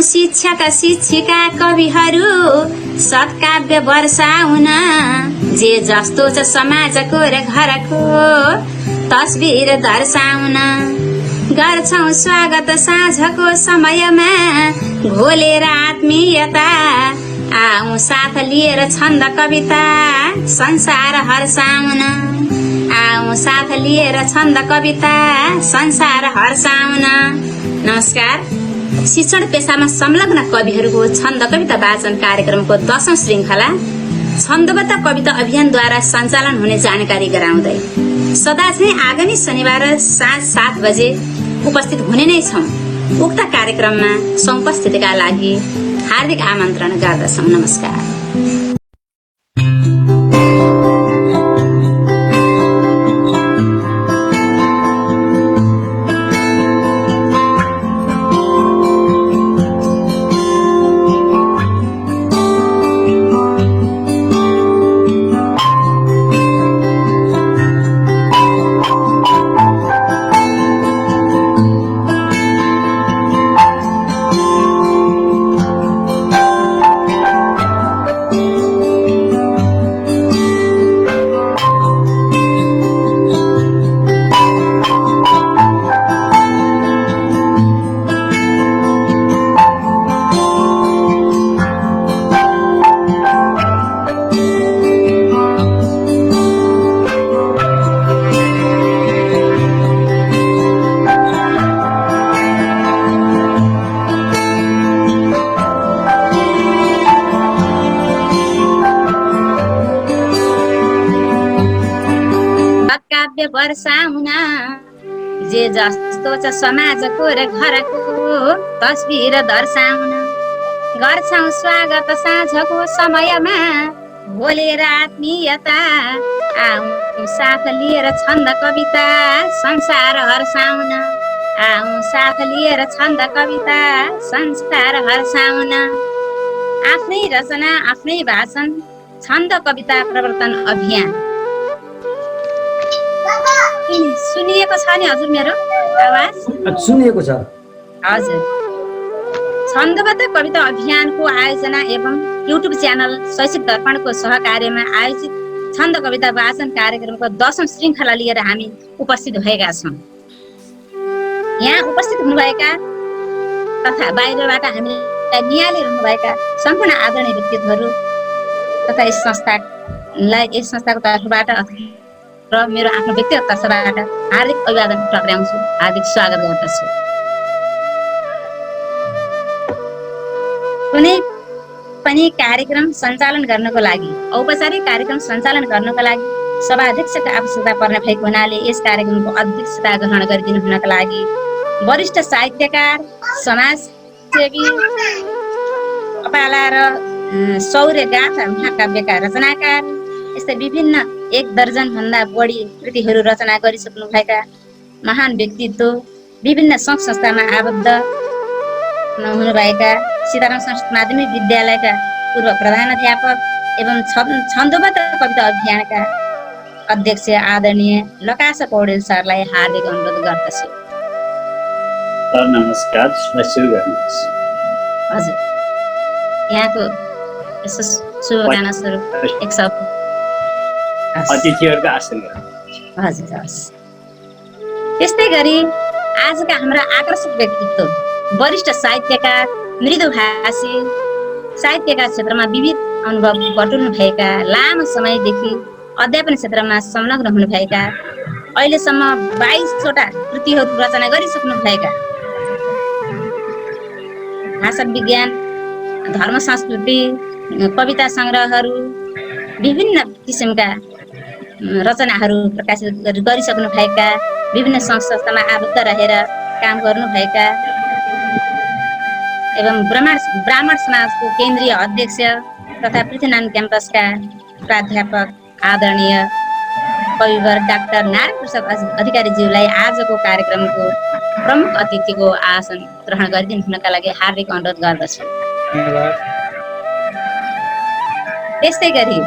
शिक्षक शिक्षिका कविहरू सत्काव्य वर्षाउन जे जस्तो छ समाजको र घरको तस्बिर दर्शाउन गर्छौं स्वागत साँझको समयमा घोलेर आत्मीयता आऊ साथ लिएर छन्द कविता संसार हर्षाउन आऊ साथ लिएर छन्द कविता संसार हर्षाउन। नमस्कार। शिक्षण पेशामा संलग्न कविहरूको छन्द कविता वाचन कार्यक्रमको 10औं श्रृंखला छन्दबद्ध कविता अभियानद्वारा सञ्चालन हुने जानकारी गराउँदै सदा चाहिँ आगामी शनिबार साँझ 7 बजे उपस्थित हुने नै छौं। उक्त कार्यक्रममा समुपस्थितिका लागि हार्दिक आमन्त्रण गर्दछौं। नमस्कार। वर्षाउन जे जस्तो छ समाजको र घरको तस्बिर दर्शाउन गर्छौं स्वागत साँझको समयमा घोलेर आत्मीयता आऊ साथ लिएर छन्द कविता संसार हर्षाउन आऊ साथ लिएर छन्द कविता संसार हर्षाउन। आफ्नै रचना आफ्नै भाषण छन्द कविता प्रवर्तन अभियान सुनिएको छ नि हजुर? मेरो आवाज सुनिएको छ हजुर। छन्दबद्ध कविता अभियानको आयोजना एवं युट्युब च्यानल शैक्षिक दर्पणको सहकार्यमा आयोजित छन्द कविता वाचन कार्यक्रमको 10औं श्रृंखला लिएर हामी उपस्थित भएका छौं। यहाँ उपस्थित हुनुभएका तथा बाहिरबाट हामीलाई निहालिरहनुभएका सम्पूर्ण आदरणीय व्यक्तित्वहरू तथा यस संस्थाको तर्फबाट र मेरो आफ्नो व्यक्तिगत तर्फबाट हार्दिक अभिवादन टक्राउँछु, हार्दिक स्वागत गर्दछु। कुनै पनि कार्यक्रम सञ्चालन गर्नको लागि औपचारिक कार्यक्रम सञ्चालन गर्नको लागि सभाध्यक्षको आवश्यकता पर्ने भएको हुनाले यस कार्यक्रमको अध्यक्षता ग्रहण गरिदिनु हुनका लागि वरिष्ठ साहित्यकार, समाजसेवी, अपाला र शौर्य गाथा महाकाव्यका रचनाकार यस्तै विभिन्न 1 दर्जन भन्दा बढी कृतिहरू रचना गरिसक्नु भएका महान व्यक्तित्व, विभिन्न सङ्घ संस्थामा आबद्ध हुनुभएका सीताराम संस्कृत माध्यमिक विद्यालयका पूर्व प्रधानाध्यापक एवं छन्दबद्ध कविता अभियानका अध्यक्ष आदरणीय लकास पौडेल सरलाई हार्दिक अनुरोध गर्दछु। नमस्कार। सुरु गर्नुहोस्। हजुर, यहाँको यसो शुभकामना स्वरूप एक शब्द अतिथिहरूको आसन गर्नुहोस्। हजुर हस्। त्यस्तै गरी आजका हाम्रा आकर्षक व्यक्तित्व वरिष्ठ साहित्यकार, मृदुभाषी, साहित्यका क्षेत्रमा विविध अनुभव बटुल्नु भएका, लामो समयदेखि अध्यापन क्षेत्रमा संलग्न हुनुभएका, अहिलेसम्म 22वटा कृतिहरू रचना गरिसक्नु भएका, भाषा विज्ञान, धर्म संस्कृति, कविता सङ्ग्रहहरू, विभिन्न किसिमका रचनाहरू प्रकाशित गरिसक्नु भएका, विभिन्न सङ्घ संस्थामा आबद्ध रहेर काम गर्नुभएका एवं ब्राह्मण समाजको केन्द्रीय अध्यक्ष तथा पृथ्वीनारायण क्याम्पसका प्राध्यापक आदरणीय कविवर डाक्टर नारायण प्रसाद अधिकारीज्यूलाई आजको कार्यक्रमको प्रमुख अतिथिको आसन ग्रहण गरिदिनु हुनका लागि हार्दिक अनुरोध गर्दछु। त्यस्तै गरी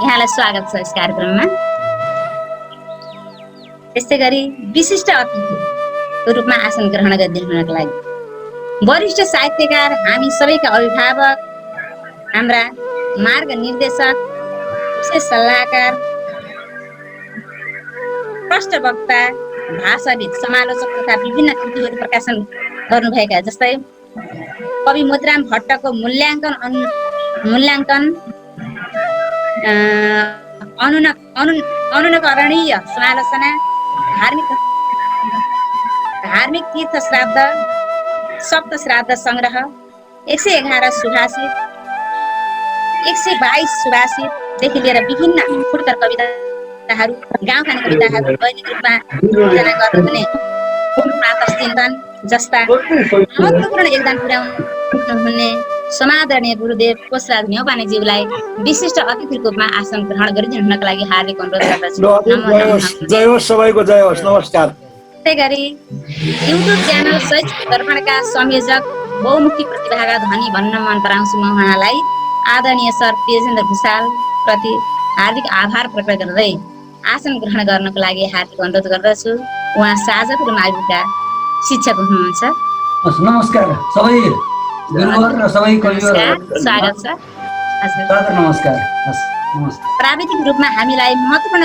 यहाँलाई स्वागत छ यस कार्यक्रममा। त्यस्तै गरी विशिष्ट अतिथिको रूपमा आसन ग्रहण गरिदिनु हुनका लागि वरिष्ठ साहित्यकार, हामी सबैका अभिभावक, हाम्रा मार्ग निर्देशक, विशेष सल्लाहकार, पृष्ठवक्ता, भाषाविद, समालोचक तथा विभिन्न कृतिहरू प्रकाशन गर्नुभएका जस्तै कवि मोतीराम भट्टको मूल्याङ्कन अनुनकरणीय समालोचना, धार्मिक तीर्थ श्राद्ध, सप्त श्राद्ध सङ्ग्रह, 111 सुभाषित, 122 सुभाषितदेखि लिएर विभिन्न फुटकर कविताहरू, गाउँखाने कविताहरू दैनिक रूपमा सिर्जना गर्नुहुने प्रातः चिन्तन जस्ता महत्त्वपूर्ण योगदान पुर्याउनुहुने समादरणीय गुरुदेव कोशराज न्यौपानेज्यूलाई विशिष्ट अतिथिको रूपमा आसन ग्रहण गरिदिनु हुनका लागि हार्दिक अनुरोध गर्दछु। जय होस् सबैको, जय होस्, नमस्कार। त्यसै गरी युट्युब च्यानल शैक्षिक दर्पणका संयोजक, बहुमुखी प्रतिभाका धनी भन्न मन पराउँछु म उहाँलाई। आदरणीय सर तेजेन्द्र भुषाल प्रति हार्दिक आभार प्रकट गर्दै आसन ग्रहण गर्नको लागि हार्दिक अनुरोध गर्दछु। उहाँ साझा माविका शिक्षक हुनुहुन्छ। नमस्कार सबै गुरुवर र सबै कविवर, स्वागत छ। हजुर नमस्कार। नमस्कार। प्राविधिक रूपमा हामीलाई महत्त्वपूर्ण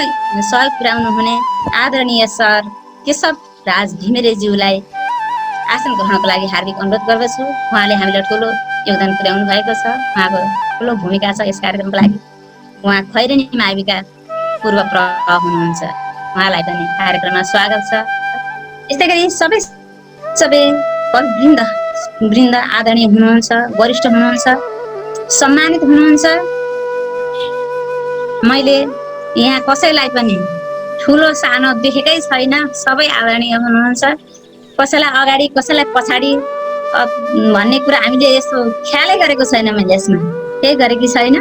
सहयोग पुर्याउनु हुने आदरणीय सर केशव राज घिमिरेज्यूलाई आसन ग्रहणको लागि हार्दिक अनुरोध गर्दछु। उहाँले हामीलाई ठुलो योगदान पुर्याउनु भएको छ, उहाँको ठुलो भूमिका छ यस कार्यक्रमको लागि। उहाँ खैरेनी माविका पूर्व प्रह हुनुहुन्छ, उहाँलाई पनि कार्यक्रममा स्वागत छ। यस्तै गरी सबै वृन्द आदरणीय हुनुहुन्छ, वरिष्ठ हुनुहुन्छ, सम्मानित हुनुहुन्छ। मैले यहाँ कसैलाई पनि ठुलो सानो देखेकै छैन, सबै आदरणीय हुनुहुन्छ। कसैलाई अगाडि कसैलाई पछाडि भन्ने कुरा हामीले यस्तो ख्यालै गरेको छैन। मैले यसमा केही गरेकी छैन।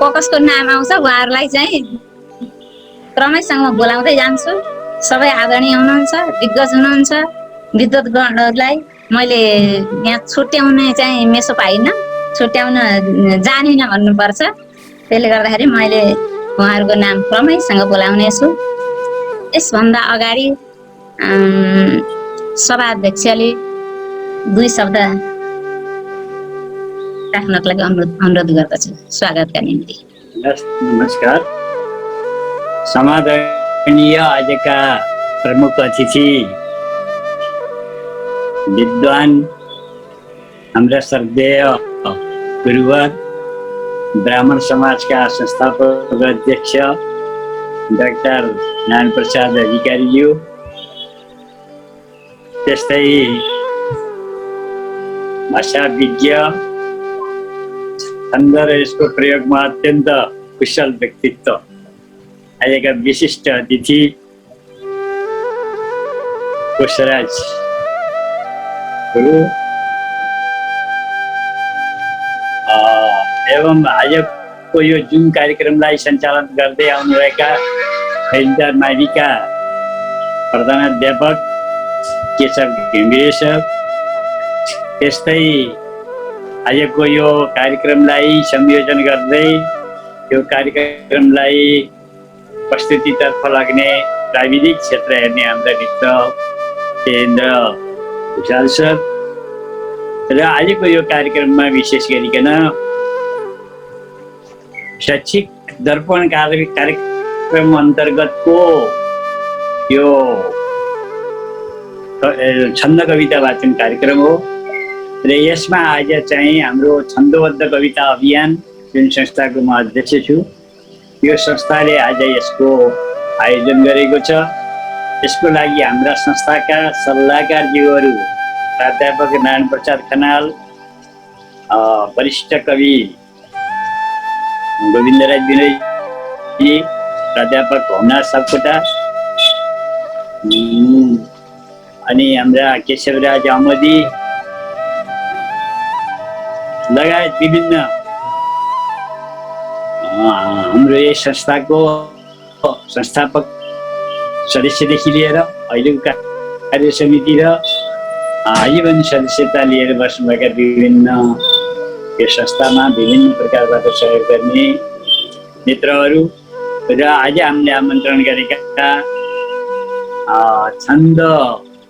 कसको नाम आउँछ उहाँहरूलाई चाहिँ क्रमैसँग बोलाउँदै जान्छु। सबै आदरणीय हुनुहुन्छ, दिग्गज हुनुहुन्छ। विद्वत्गणहरूलाई मैले यहाँ छुट्याउने चाहिँ मेसो पाइनँ, छुट्याउन जानिनँ भन्नुपर्छ। त्यसले गर्दाखेरि मैले उहाँहरूको नाम क्रमैसँग बोलाउनेछु। यसभन्दा अगाडि सभाध्यक्षले 2 शब्द राख्नको लागि अनुरोध गर्दछु स्वागतका निम्ति। नमस्कार। समादरणीय आजका प्रमुख अतिथि विद्वान हाम्रा श्रद्धेय गुरुवर, ब्राह्मण समाजका संस्थापक अध्यक्ष डाक्टर नारायण प्रसाद अधिकारीज्यू, त्यस्तै भाषाविज्ञ, छन्द र यसको प्रयोगमा अत्यन्त कुशल व्यक्तित्व आजका विशिष्ट अतिथि कोशराज गुरु एवं आजको यो जुन कार्यक्रमलाई सञ्चालन गर्दै आउनुभएका खैरदार माविका प्रधानाध्यापक केशव घिमिरे सर, त्यस्तै आजको यो कार्यक्रमलाई संयोजन गर्दै यो कार्यक्रमलाई प्रस्तुतितर्फ लाग्ने प्राविधिक क्षेत्र हेर्ने हाम्रा मित्र तेजेन्द्र भुषाल सर र आजको यो कार्यक्रममा विशेष गरिकन शैक्षिक दर्पण कार्यक्रम अन्तर्गतको यो छन्द कविता वाचन कार्यक्रम हो र यसमा आज चाहिँ हाम्रो छन्दबद्ध कविता अभियान जुन संस्थाको म अध्यक्ष छु, यो संस्थाले आज यसको आयोजन गरेको छ। यसको लागि हाम्रा संस्थाका सल्लाहकारज्यूहरू प्राध्यापक नारायण प्रसाद खनाल, वरिष्ठ कवि गोविन्दराज विनयजी, प्राध्यापक होमनाथ सापकोटा, अनि हाम्रा केशवराज अहमदी लगायत विभिन्न हाम्रो यस संस्थाको संस्थापक सदस्यदेखि लिएर अहिलेको कार्य समिति र आजीवन सदस्यता लिएर बस्नुभएका विभिन्न यो संस्थामा विभिन्न प्रकारबाट सहयोग गर्ने मित्रहरू र आज हामीले आमन्त्रण गरेका छन्द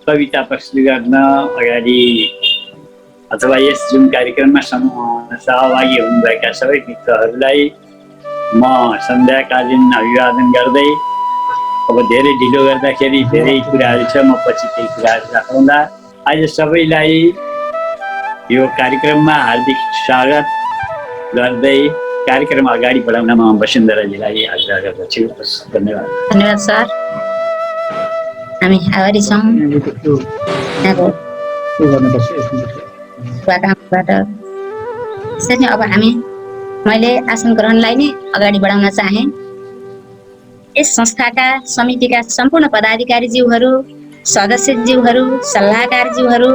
कविता प्रस्तुत गर्न अगाडि अथवा यस जुन कार्यक्रममा सहभागी हुनुभएका सबै मित्रहरूलाई म सन्ध्याकालीन अभिवादन गर्दै, अब धेरै ढिलो गर्दाखेरि धेरै कुराहरू छ, म पछि त्यही कुराहरू राखौँला। आज सबैलाई यो कार्यक्रममा हार्दिक स्वागत गर्दै कार्यक्रम अगाडि बढाउनमा वसुन्धराजीलाई आग्रह गर्दछु। धन्यवाद। धन्यवाद सर, हामी आभारी छौँ यहाँको शुभकामनाबाट। त्यसरी नै अब मैले आसन ग्रहणलाई नै अगाडि बढाउन चाहे। यस संस्थाका समितिका सम्पूर्ण पदाधिकारीज्यूहरू, सदस्यज्यूहरू, सल्लाहकारज्यूहरू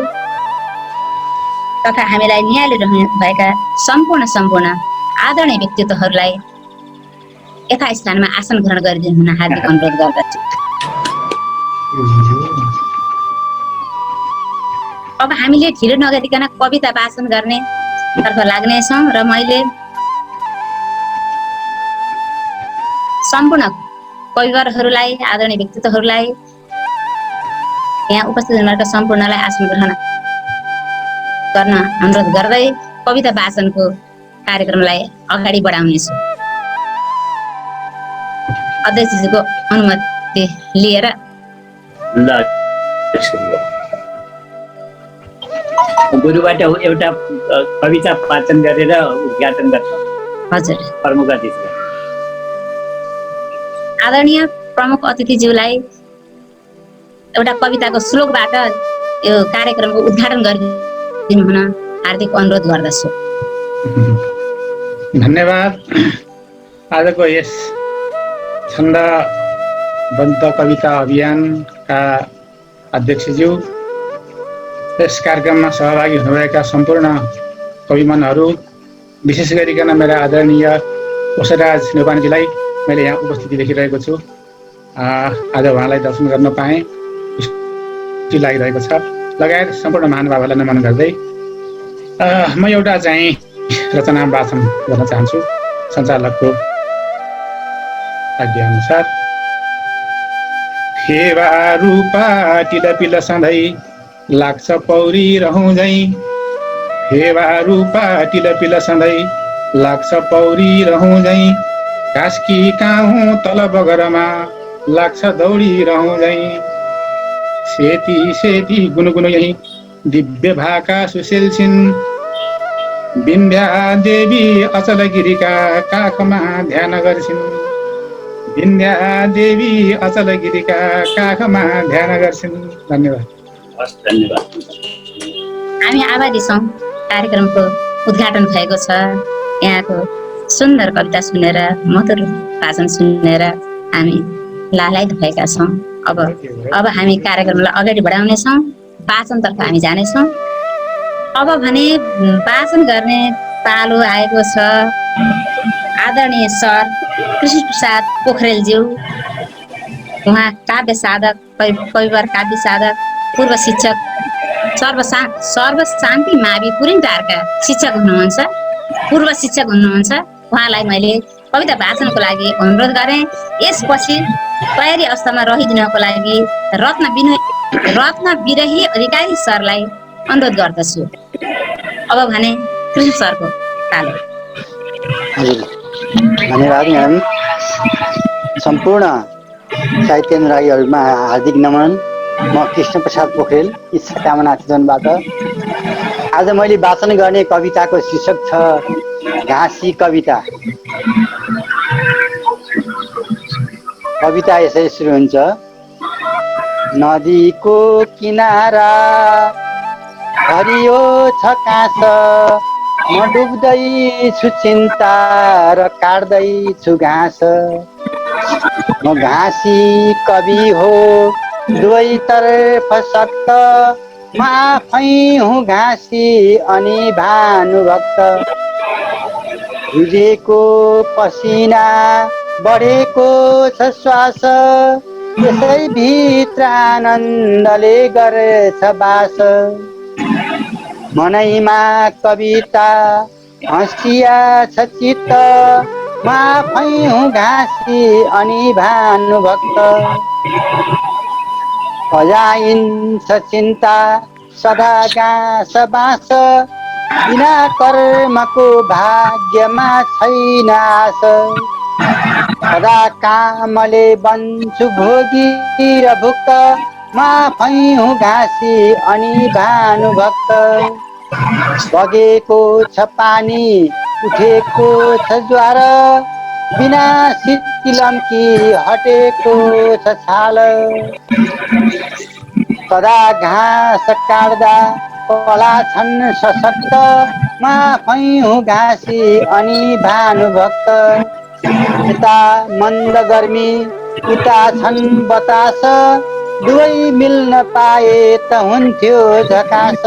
तथा हामीलाई न्यायले रहनुभएका सम्पूर्ण आदरणीय व्यक्तित्वहरूलाई यथास्थानमा आसन ग्रहण गरिदिनु हुन हार्दिक अनुरोध गर्दछु। अब हामीले ढिलो नगरिकन कविता वाचन गर्ने तर्फ लाग्नेछौँ र मैले सम्पूर्ण कविवरहरूलाई, आदरणीय व्यक्तित्वहरूलाई, यहाँ उपस्थित हुनुभएका सम्पूर्णलाई आसन ग्रहण गर्न अनुरोध गर्दै कविता वाचनको कार्यक्रमलाई अगाडि बढाउनेछु। अध्यक्षजीको अनुमति लिएर गुरुबाट एउटा कविता वाचन गरेर उद्घाटन गर्छ। हजुर, प्रमुख अतिथि आदरणीय प्रमुख अतिथिज्यूलाई एउटा कविताको श्लोकबाट यो कार्यक्रमको उद्घाटन गरिदिनु हुन हार्दिक अनुरोध गर्दछु। धन्यवाद। आजको यस छन्दबद्ध कविता अभियानका अध्यक्षज्यू, यस कार्यक्रममा सहभागी हुनुभएका सम्पूर्ण कविमनहरू, विशेष गरिकन मेरा आदरणीय कोशराज नेपालीजीलाई मैले यहाँ उपस्थिति देखिरहेको छु। आज उहाँलाई दर्शन गर्न पाएँ, खुसी लागिरहेको छ। लगायत सम्पूर्ण महानुभावहरूलाई नमन गर्दै म एउटा चाहिँ रचना वाचन गर्न चाहन्छु सञ्चालकको आज्ञाअनुसार। फेवा रूपा टिला पिला सधैँ लाग्छ पौरी रहँदै, फेवा रूपा टिला पिला सधैँ लाग्छ पौरी रहँदै, कास्की काहुँ तल बगरमा लाग्छ दौडी रहँदै, सेती सेती गुनगुन यही दिव्य भाका सुशील विन्ध्या देवी अचल गिरीका काखमा ध्यान गर्छिन्, विन्ध्या देवी अचल गिरीका काखमा ध्यान गर्छिन्। धन्यवाद। धन्यवाद। हामी आभारी छौँ कार्यक्रमको उद्घाटन भएको छ। यहाँको सुन्दर कविता सुनेर, मधुर वाचन सुनेर हामी लालायित भएका छौँ। अब हामी कार्यक्रमलाई अगाडि बढाउनेछौँ, वाचनतर्फ हामी जानेछौँ। अब भने वाचन गर्ने पालो आएको छ आदरणीय सर कृष्ण प्रसाद पोखरेलज्यू। उहाँ काव्य साधक, कविवर काव्य साधक, पूर्व शिक्षक, सर्वशान्ति मावि पुरिन्टारका शिक्षक हुनुहुन्छ, पूर्व शिक्षक हुनुहुन्छ। उहाँलाई मैले कविता वाचनको लागि अनुरोध गरेँ। यसपछि तयारी अवस्थामा रहिदिनको लागि रत्न विरही अधिकारी सरलाई अनुरोध गर्दछु। अब भने कृष्ण सरको पालो। धन्यवाद म्याडम। सम्पूर्ण साहित्येन्द्र राईहरूमा हार्दिक नमन। म कृष्ण प्रसाद पोखरेल ईश्वर कामना चितवनबाट। आज मैले वाचन गर्ने कविताको शीर्षक छ घाँसी कविता। कविता यसरी सुरु हुन्छ। नदीको किनारा हरियो छ काँस, म डुब्दैछु चिन्ता र काट्दैछु घाँस। म घाँसी कवि हो दुवैतर्फ सक्त, म आफै हुँ घाँसी अनि भानुभक्त। भिजेको पसिना बढेको छ श्वास, यसै भित्र आनन्दले गर्छ बास। मनैमा कविता हँसिया छ चित्त, म आफै हुँ घाँसी अनि भानुभक्त। अजाइन्छ चिन्ता सदा घाँस बाँस बिना कर्मको भाग्यमा छैन आश सदा कामले बन्छु भोगी र भुक्त म आफै घाँसी अनि भानुभक्त बगेको छ पानी उठेको छ ज्वार बिना शीतलम्की हटेको छ छाल सदा घाँस काट्दा कला छन् सशक्त म आफै घाँसी अनि भानुभक्त यता मन्द गर्मी उता छन् बतास दुवै मिल्न पाए त हुन्थ्यो झकास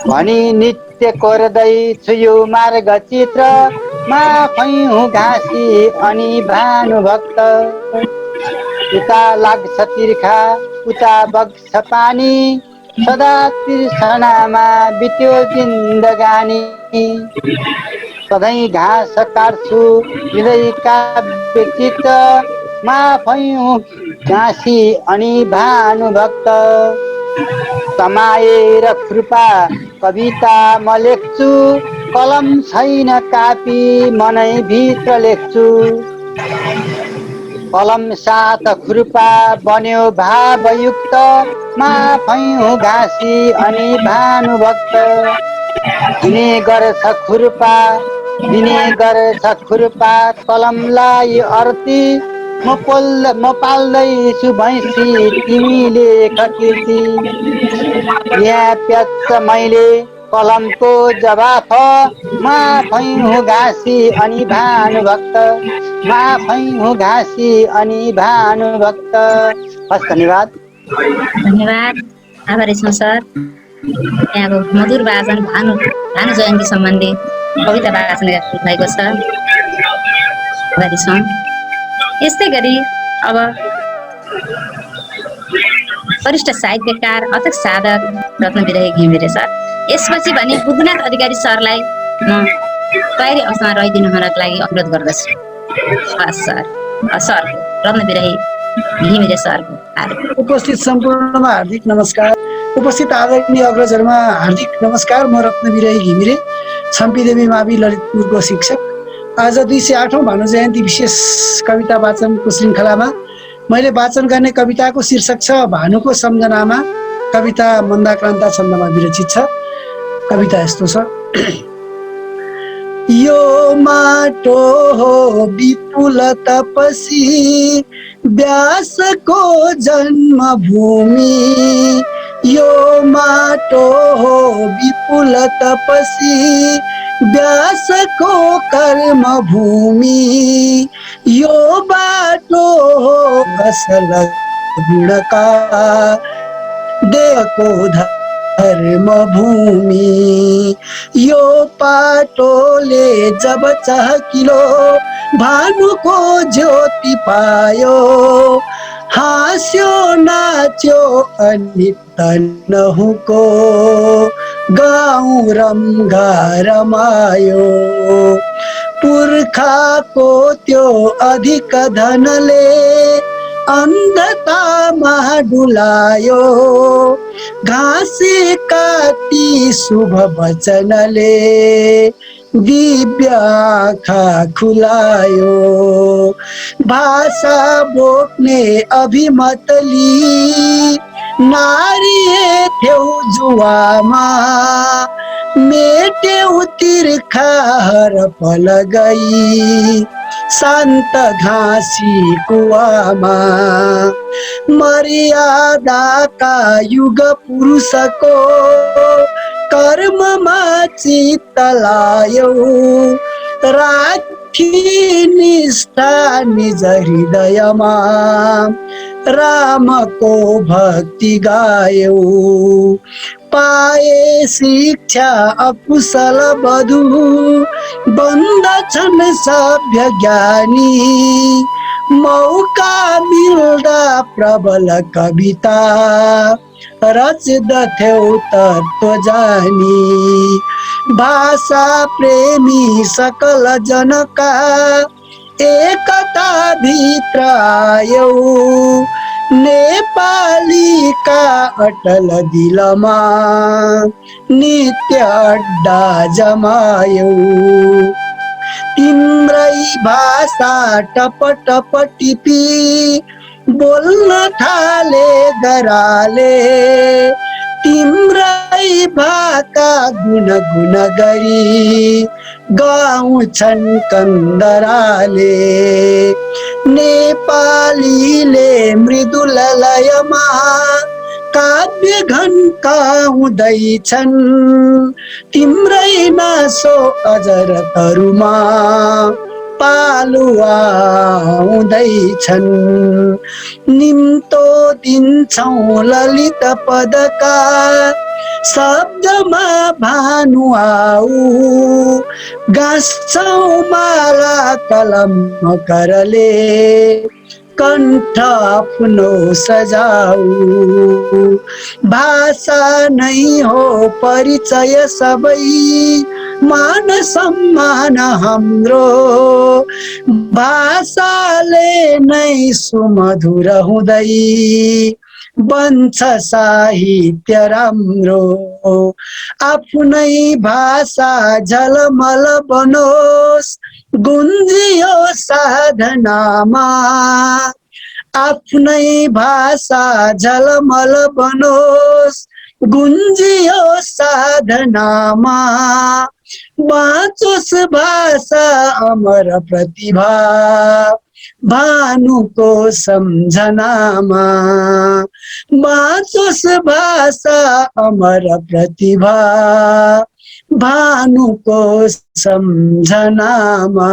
भनी नित्य कोर्दै छु यो मार्ग चित्र म आफै घाँसी अनि भानुभक्त उता लाग्छ तिर्खा उता बग्छ पानी सदा तृष्णामा बित्यो जिन्दगानी सधैँ घाँस काट्छु हृदय काव्य चित्त म आफै घाँसी अनि भानुभक्त समाएर खुर्पा कविता म लेख्छु कलम छैन कापी मनै भित्र लेख्छु कलम साथ खुर्पा बन्यो भावयुक्त म आफै घाँसी अनि भानुभक्त दिने गर्छ खुर्पा दिने गर्छ खुर्पा कलमलाई अर्ती म पाल्दैछु भैँसी तिमी लेख कीर्ति यहाँ प्याच्छ मैले कलमको जवाफ म आफै घाँसी अनि भानुभक्त म आफै घाँसी अनि भानुभक्त हस् धन्यवाद धन्यवाद आभारी छौँ सर यहाँको मधुर वाचन भानु जयन्ती सम्बन्धी कविता वाचन भएको छ आभारी छौँ यस्तै गरी अब वरिष्ठ साहित्यकार अथक साधक रत्न विरही घिमिरे सर यसपछि भने बुद्धिनाथ अधिकारी सरलाई म तयारी अवस्थामा रहिदिनु हुनको लागि अनुरोध गर्दछु सरको रत्न विरही घिमिरे सरको उपस्थित सम्पूर्णमा हार्दिक नमस्कार। उपस्थित आदरणीय अग्रजहरूमा हार्दिक नमस्कार। म रत्न विरही घिमिरे छम्पीदेवी मावि ललितपुरको शिक्षक। आज 208औं भानु जयन्ती विशेष कविता वाचनको श्रृङ्खलामा मैले वाचन गर्ने कविताको शीर्षक छ भानुको सम्झनामा। कविता मन्दाक्रान्ता छन्दमा विरचित छ। कविता यस्तो छ। यो माटो हो विपुल तपसी व्यासको जन्मभूमि यो माटो हो विपुल तपसी व्यासको कर्मभूमि यो बाटो हो असल गुणका देवको धर्मभूमि यो पाटोले जब चहकिलो भानुको ज्योति पायो हाँस्यो नाच्यो अनि तनहुको गाउँ रम्घा रमायो पुर्खाको त्यो अधिक धनले अन्धतामा डुलायो घाँसे काटी शुभ वचनले दिव्य आँखा खुलायो भाषा बोक्ने अभिमतली नारी थियौ जुवामा मेट्यौ तिर्खा हरपल गई शान्त घाँसी कुवामा मर्यादाका युग पुरुषको कर्ममा चित्त लायौ राखी निष्ठा निज हृदयमा रामको भक्ति गायौ पाए शिक्षा अकुशल बधु बन्दछन् सभ्य ज्ञानी मौका मिल्दा प्रबल कविता रच्दथ्यौ तत्त्व जानी भाषा प्रेमी सकल जनका एकता भित्र आयौ नेपालीका अटल दिलमा नित्य अड्डा जमायौ। तिम्रै भाषा टप टप टिपी बोल्न थाले गराले, तिम्रै भाका गुन गुन गरी गाउँछन् कन्दराले। नेपालीले मृदुल लयमा काव्य घन गाउँदैछन्, तिम्रै नासो अजर तरुमा पालुवा आउँदैछन्। निम्तो दिन्छौँ ललित पदका शब्दमा भानु आऊ, गाँस्छौँ माला कलम करले कण्ठ आफ्नो सजाऊ। भाषा नै हो परिचय सबै, मान सम्मान हाम्रो, भाषाले नै सुमधुर हुँदै बन्छ साहित्य राम्रो। आफ्नै भाषा झलमल बनोस् गुन्जियो साधनामा, आफ्नै भाषा झलमल बनोस् गुन्जियो साधनामा। बाँचोस् भाषा अमर प्रतिभा भानुको सम्झनामा। बाँचोस् भाषा अमर प्रतिभा भानुको सम्झनामा,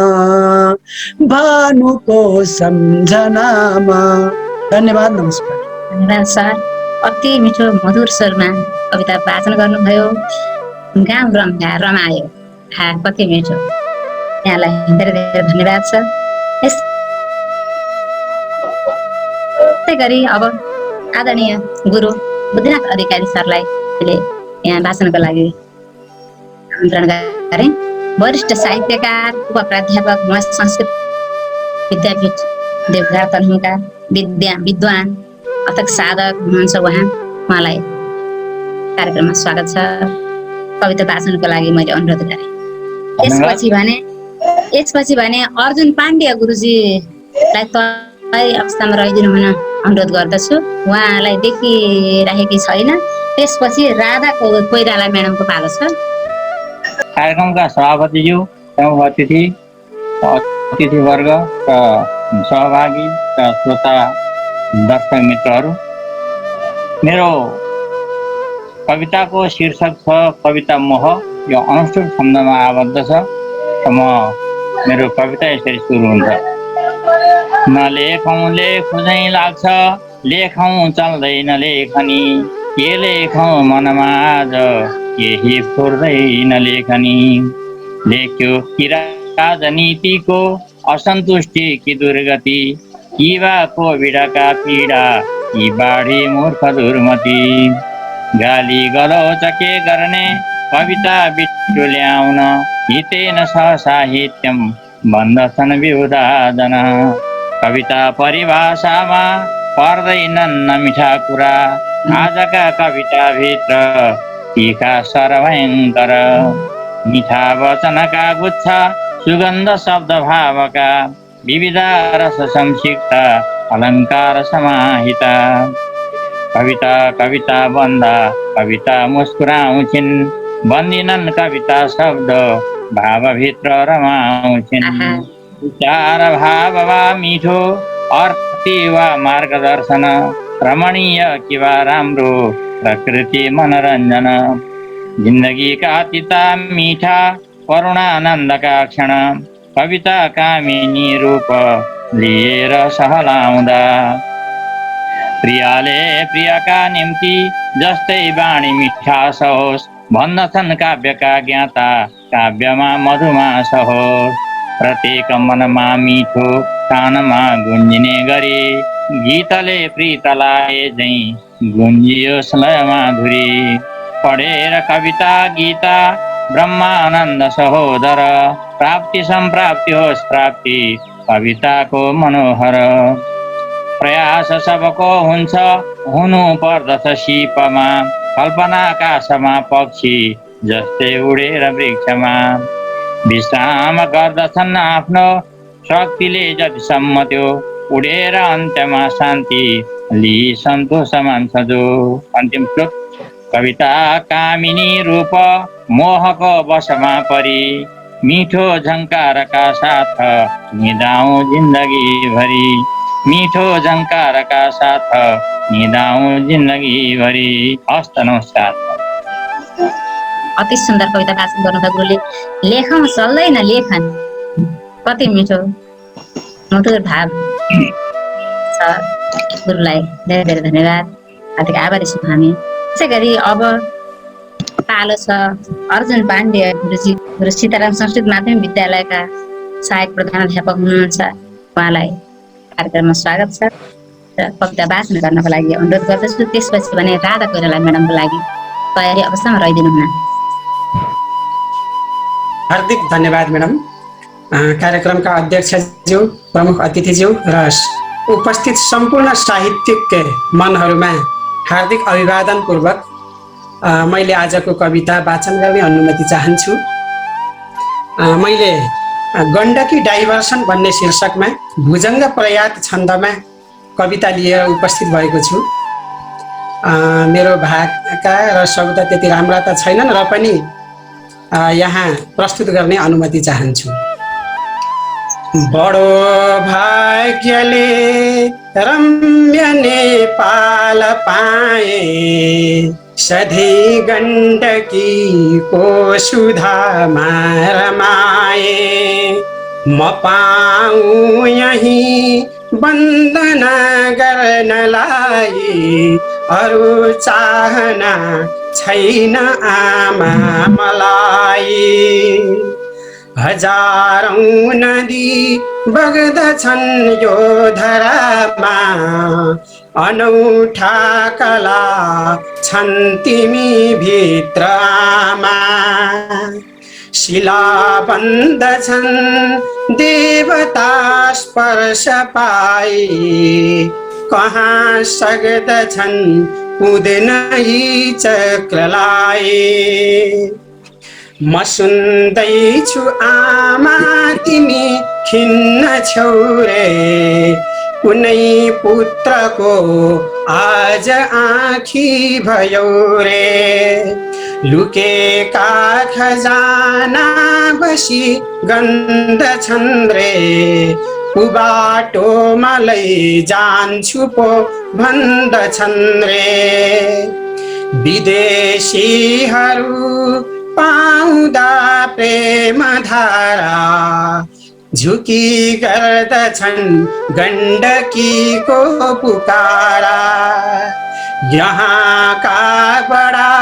भानुको सम्झनामा। धन्यवाद, नमस्कार। धन्यवाद सर, अति मिठो मधुर स्वरमा कविता वाचन गर्नुभयो। गाउँ रम्या रमायो, कति मिठो। यहाँलाई धेरै धेरै धन्यवाद छ। यस्तै गरी अब आदरणीय गुरु बुद्धिनाथ अधिकारी सरलाई यहाँ भाषणको लागि आमन्त्रण गरे। वरिष्ठ साहित्यकार, उप प्राध्यापक, संस्कृत विद्यापीठ देवघाट तनहुँका विद्वान अथक साधक हुनुहुन्छ उहाँलाई कार्यक्रममा स्वागत छ। कविता वाचनको लागि मैले अनुरोध गरेँ। यसपछि भने अर्जुन पाण्डे गुरुजीलाई तय अवस्थामा रहिदिनु हुन अनुरोध गर्दछु। उहाँलाई देखिराखेकी छैन। त्यसपछि राधा कोइराला म्याडमको पालो छ। कार्यक्रमका सभापतिज्यू, अतिथिवर्ग र सहभागी र श्रोता दर्शक मित्रहरू, मेरो कविताको शीर्षक छ कविता मोह। यो अनुष्ठुप छन्दमा आबद्ध छ र मेरो कविता यसरी सुरु हुन्छ। नलेखौँ लेखु झैँ लाग्छ, लेखौँ चल्दैन लेखनी, के लेखौँ मनमा आज केही फुर्दैन लेखनी। लेख्यो कि राजनीतिको असन्तुष्टि कि दुर्गति, युवाको बिडाका पीडा कि बाढी मूर्ख दुर्मति। गाली गलौच के गर्ने कविता बिटुल्याउन, हितेन स साहित्यम भन्दछन् विहुदाजन। कविता परिभाषामा पर्दैनन् मिठा कुरा, आजका कविताभित्र तीखा सरभयङ्कर। मिठा वचनका गुच्छा, सुगन्ध शब्द भावका, विविधा रस संक्षिप्त अलङ्कार समाहिता। कविता कविता बन्दा कविता मुस्कुराउँछिन्, बन्दिनन् कविता शब्द भावभित्र रमाउँछिन्। विचार भाव वा मिठो, अर्थी वा मार्गदर्शन, रमणीय कि वा राम्रो, प्रकृति मनोरञ्जन। जिन्दगीका तिता मिठा, करुणानन्दका क्षण, कविता कामिनी रूप लिएर सहलाउँदा। प्रियाले प्रियका निम्ति जस्तै बाणी मिठास होस्, भन्दछन् काव्यका ज्ञाता काव्यमा मधुमास होस्। प्रत्येक मनमा मिठो, कानमा गुन्जिने गरी, गीतले प्रीतलाई झैँ गुन्जियोस् लय माधुरी। पढेर कविता गीता ब्रह्मानन्द सहोदर, प्राप्ति सम्प्राप्ति होस् प्राप्ति कविताको मनोहर। प्रयास सबको हुन्छ हुनु पर्दछ सिपमा कल्पना आकाशमा पक्षी जस्तै उडेर वृक्षमा विश्राम गर्दछन् आफ्नो शक्तिले जतिसम्म त्यो उडेर अन्त्यमा शान्ति लि सन्तोष मान्छ जो। अन्तिम श्लोक। कविता कामिनी रूप मोहको वशमा परी मिठो झङ्कारका साथ निदाउँ जिन्दगी भरी मिठो झङ्कारका साथ निदाउँ जिन्दगी भरी। हस्त नमस्कार। अति सुन्दर कविता वाचन गर्नुभयो गुरुले। लेखौँ चल्दैन लेखन, कति मिठो मधुर भाव छ। गुरुलाई धेरै धेरै धन्यवाद, हार्दिक आभारी छौँ हामी। त्यसै गरी अब पालो छ अर्जुन पाण्डे गुरुजी। गुरु सीताराम संस्कृत माध्यमिक विद्यालयका सहायक प्रधानाध्यापक हुनुहुन्छ। उहाँलाई कार्यक्रममा स्वागत छ र कविता वाचन गर्नको लागि अनुरोध गर्दछु। त्यसपछि भने राधा कोइराला म्याडमको लागि तयारी अवस्थामा रहिदिनु हुन। हार्दिक धन्यवाद म्याडम। कार्यक्रमका अध्यक्षज्यू, प्रमुख अतिथिज्यू र उपस्थित सम्पूर्ण साहित्यिक मनहरूमा हार्दिक अभिवादनपूर्वक मैले आजको कविता वाचन गर्ने अनुमति चाहन्छु। मैले गण्डकी डाइभर्सन भन्ने शीर्षकमा भुजङ्ग प्रयात छन्दमा कविता लिएर उपस्थित भएको छु। मेरो भाका र शब्द त्यति राम्रा त छैनन् र पनि यहाँ प्रस्तुत गर्ने अनुमति चाहन्छु। बडो भाग्यले रम्य नेपाल पाए सधैँ गण्डकीको सुधामा रमाए म पाऊँ यही वन्दना गर्नलाई अरू चाहना छैन आमा मलाई। हजारौं नदी बग्दछन् यो धरामा अनौठा कला छन् तिमी भित्रमा शिला बन्दछन् देवता स्पर्श पाई कहाँ सक्दछन् पुग्न यी चक्रलाई। म सुन्दैछु आमा तिमी खिन्न छौ रे कुनै पुत्रको आज आँखी भयो रे लुकेका खजाना बसी गन्दछन् रे बाटोमा लैजान्छु पो भन्दछन् रे विदेशीहरू पाउँदा प्रेम धारा झुकी गर्दछन् गण्डकीको पुकारा यहाँका बडा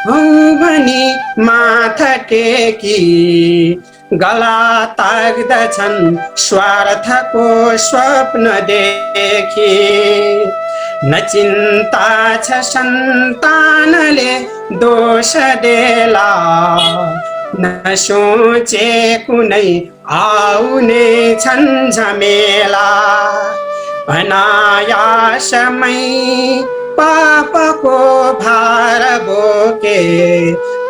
हौ भनी माथा टेकी गला ताग्दछन् स्वार्थको स्वप्न देखी न चिन्ता छ सन्तानले दोष देला न सोचे कुनै आउने छन् झमेला अनायासमै पापको भार बोके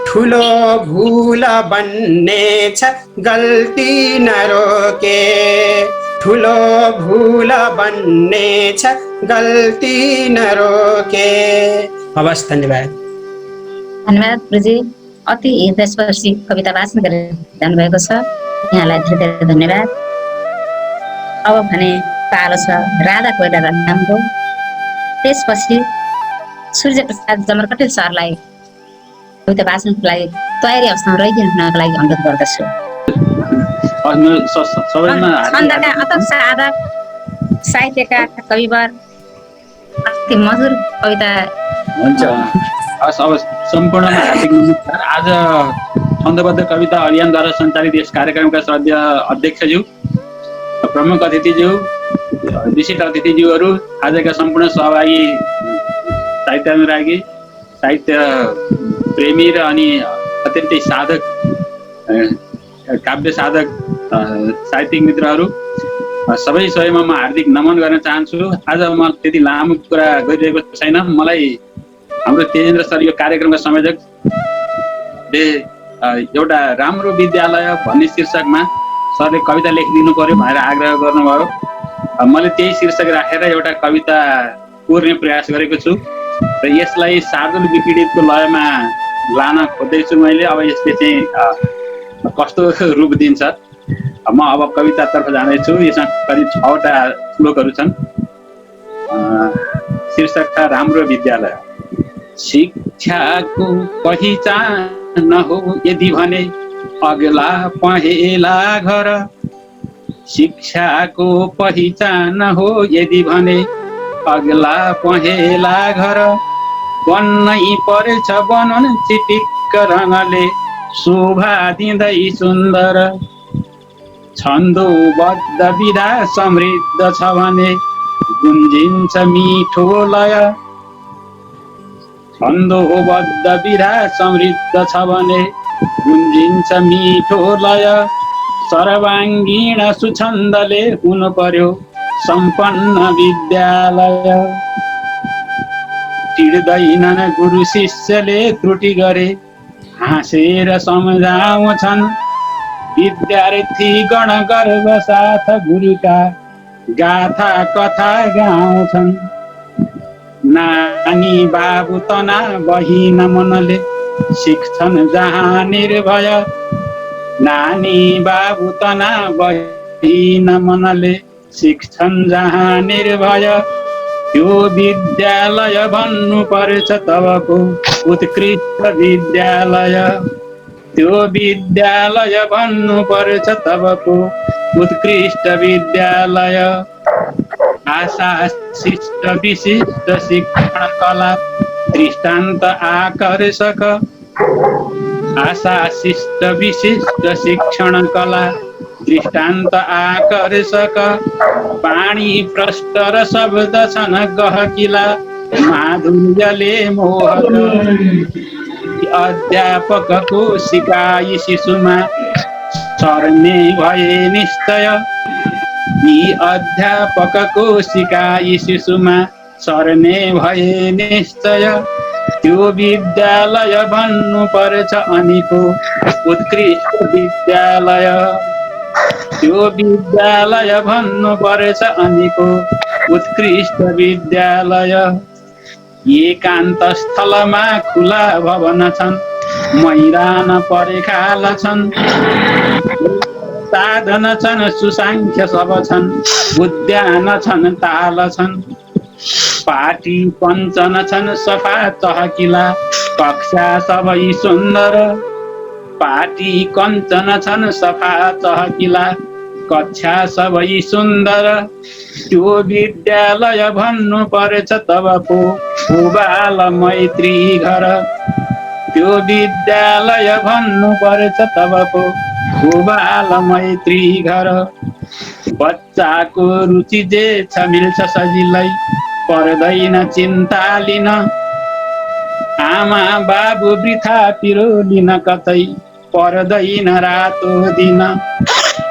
ठुलो भूल बन्ने छ गल्ती नरोके ठुलो भूल बन्ने छ गल्ती नरोके। हवस्, धन्यवाद। धन्यवाद गुरुजी, अति हृदयस्पर्शी कविता वाचन गरेर जानुभएको छ, यहाँलाई धेरै धेरै धन्यवाद। अब भने पालो छ राधा कोइराला नामको। त्यसपछि सूर्य प्रसाद जमरकटेल सरलाई कविता वाचनको लागि तयारी अवस्थामा रहिदिनु हुनको लागि अनुरोध गर्दछु। छन्दका अथक साधक साहित्यका कविवर अति मधुर कविता हुन्छ। अब सम्पूर्णमा हार्दिक नमस्कार। आज छन्दबद्ध कविता अभियानद्वारा सञ्चालित यस कार्यक्रमका श्रद्धेय अध्यक्षज्यू, प्रमुख अतिथिज्यू, विशिष्ट अतिथिज्यूहरू, आजका सम्पूर्ण सहभागी साहित्य अनुरागी, साहित्य प्रेमी र अनि अत्यन्तै साधक काव्य साधक साहित्यिक मित्रहरू, सबै सबैमा म हार्दिक नमन गर्न चाहन्छु। आज म त्यति लामो कुरा गरिरहेको छैन। मलाई हाम्रो तेजेन्द्र सर यो कार्यक्रमका संयोजकले एउटा राम्रो विद्यालय भन्ने शीर्षकमा सरले कविता लेखिदिनु पर्यो भनेर आग्रह गर्नुभयो। मैले त्यही शीर्षक राखेर एउटा कविता कोर्ने प्रयास गरेको छु र यसलाई शार्दुल विपीडितको लयमा लान खोज्दैछु मैले। अब यसले चाहिँ कस्तो रूप दिन्छ। म अब कवितातर्फ जाँदैछु। यसमा करिब 6वटा श्लोकहरू छन्। शीर्षक छ राम्रो विद्यालय। शिक्षाको पहिचान हो यदि भने अग्ला पहेँला घर। शिक्षाको पहिचान हो यदि भने अग्ला पहेँला घर। बन्नै पर्छ बनन् चिटिक्क रङले शोभा दिँदै सुन्दर। छन्दोबद्ध विधा समृद्ध छ भने गुन्जिन्छ मिठो लय। छन्दोबद्ध विधा समृद्ध छ भने गुन्जिन्छ मिठो लय। सर्वाङ्गीण सुछन्दले हुनु पर्यो सम्पन्न विद्यालय। टिड्दैनन् गुरु शिष्यले त्रुटि गरे हाँसेर सम्झाउँछन्। विद्यार्थी गण गर्व साथ गुरुका गाथा कथा गाउँछन्। नानी बाबु तना बहिन मनले सिक्छन् जहाँ निर्भय। नानी बाबु तना बहिन मनले सिक्छन् जहाँ निर्भय। त्यो विद्यालय भन्नु पर्छ तबको उत्कृष्ट विद्यालय। त्यो विद्यालय भन्नु पर्छ तबको उत्कृष्ट विद्यालय। आशा शिष्ट विशिष्ट शिक्षण कला दृष्टान्त आकर्षक। आशा शिष्ट विशिष्ट शिक्षण कला दृष्टान्त आकर्षक। पाणी प्रष्ट र शब्द छन् गहकिला माधुर्यले मोहक। अध्यापकको सिकाइ शिशुमा सर्ने भए निश्चय। यी अध्यापकको सिकाइ शिशुमा सर्ने भए निश्चय। त्यो विद्यालय भन्नु पर्छ अनिको उत्कृष्ट विद्यालय। त्यो विद्यालय भन्नु पर्छ अनिको उत्कृष्ट विद्यालय। एकान्त स्थलमा खुला भवन छन् मैदान परेखाल छन्। साधन छन् सुसाङ्ख्य सब छन् उद्यान छन् ताल छन्। पाटी पञ्चन छन् सफा चहकिला कक्षा सबै सुन्दर। पाटी कञ्चन छन् सफा चहकिला कक्षा सबै सुन्दर। त्यो विद्यालय भन्नु पर्छ तबको भूबाल मैत्री घर। त्यो विद्यालय भन्नु पर्छ तबको भूबाल मैत्री घर। बच्चाको रुचि जे छ मिल्छ सजिलै पर्दैन चिन्ता लिन। आमा बाबु वृथा पिरो लिन कतै पर्दैन रातो दिन।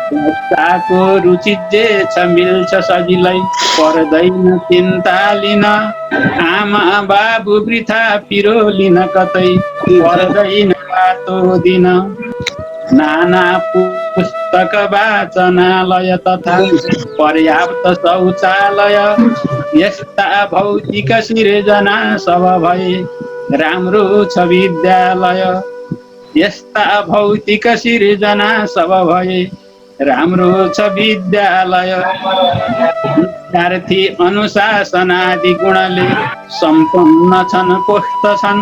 बच्चाको रुचि जे छ मिल्छ सजिलै पर्दैन चिन्ता लिन। आमा बाबु वृथा पिरो लिन कतै पर्दैन रातो दिन। नाना पुस्तक वाचनालय तथा पर्याप्त शौचालय। यस्ता भौतिक सिर्जना सब भए राम्रो छ विद्यालय। यस्ता भौतिक सिर्जना सब भए राम्रो छ विद्यालय। विद्यार्थी अनुशासन आदि गुणले सम्पन्न छन् पोख्त छन्।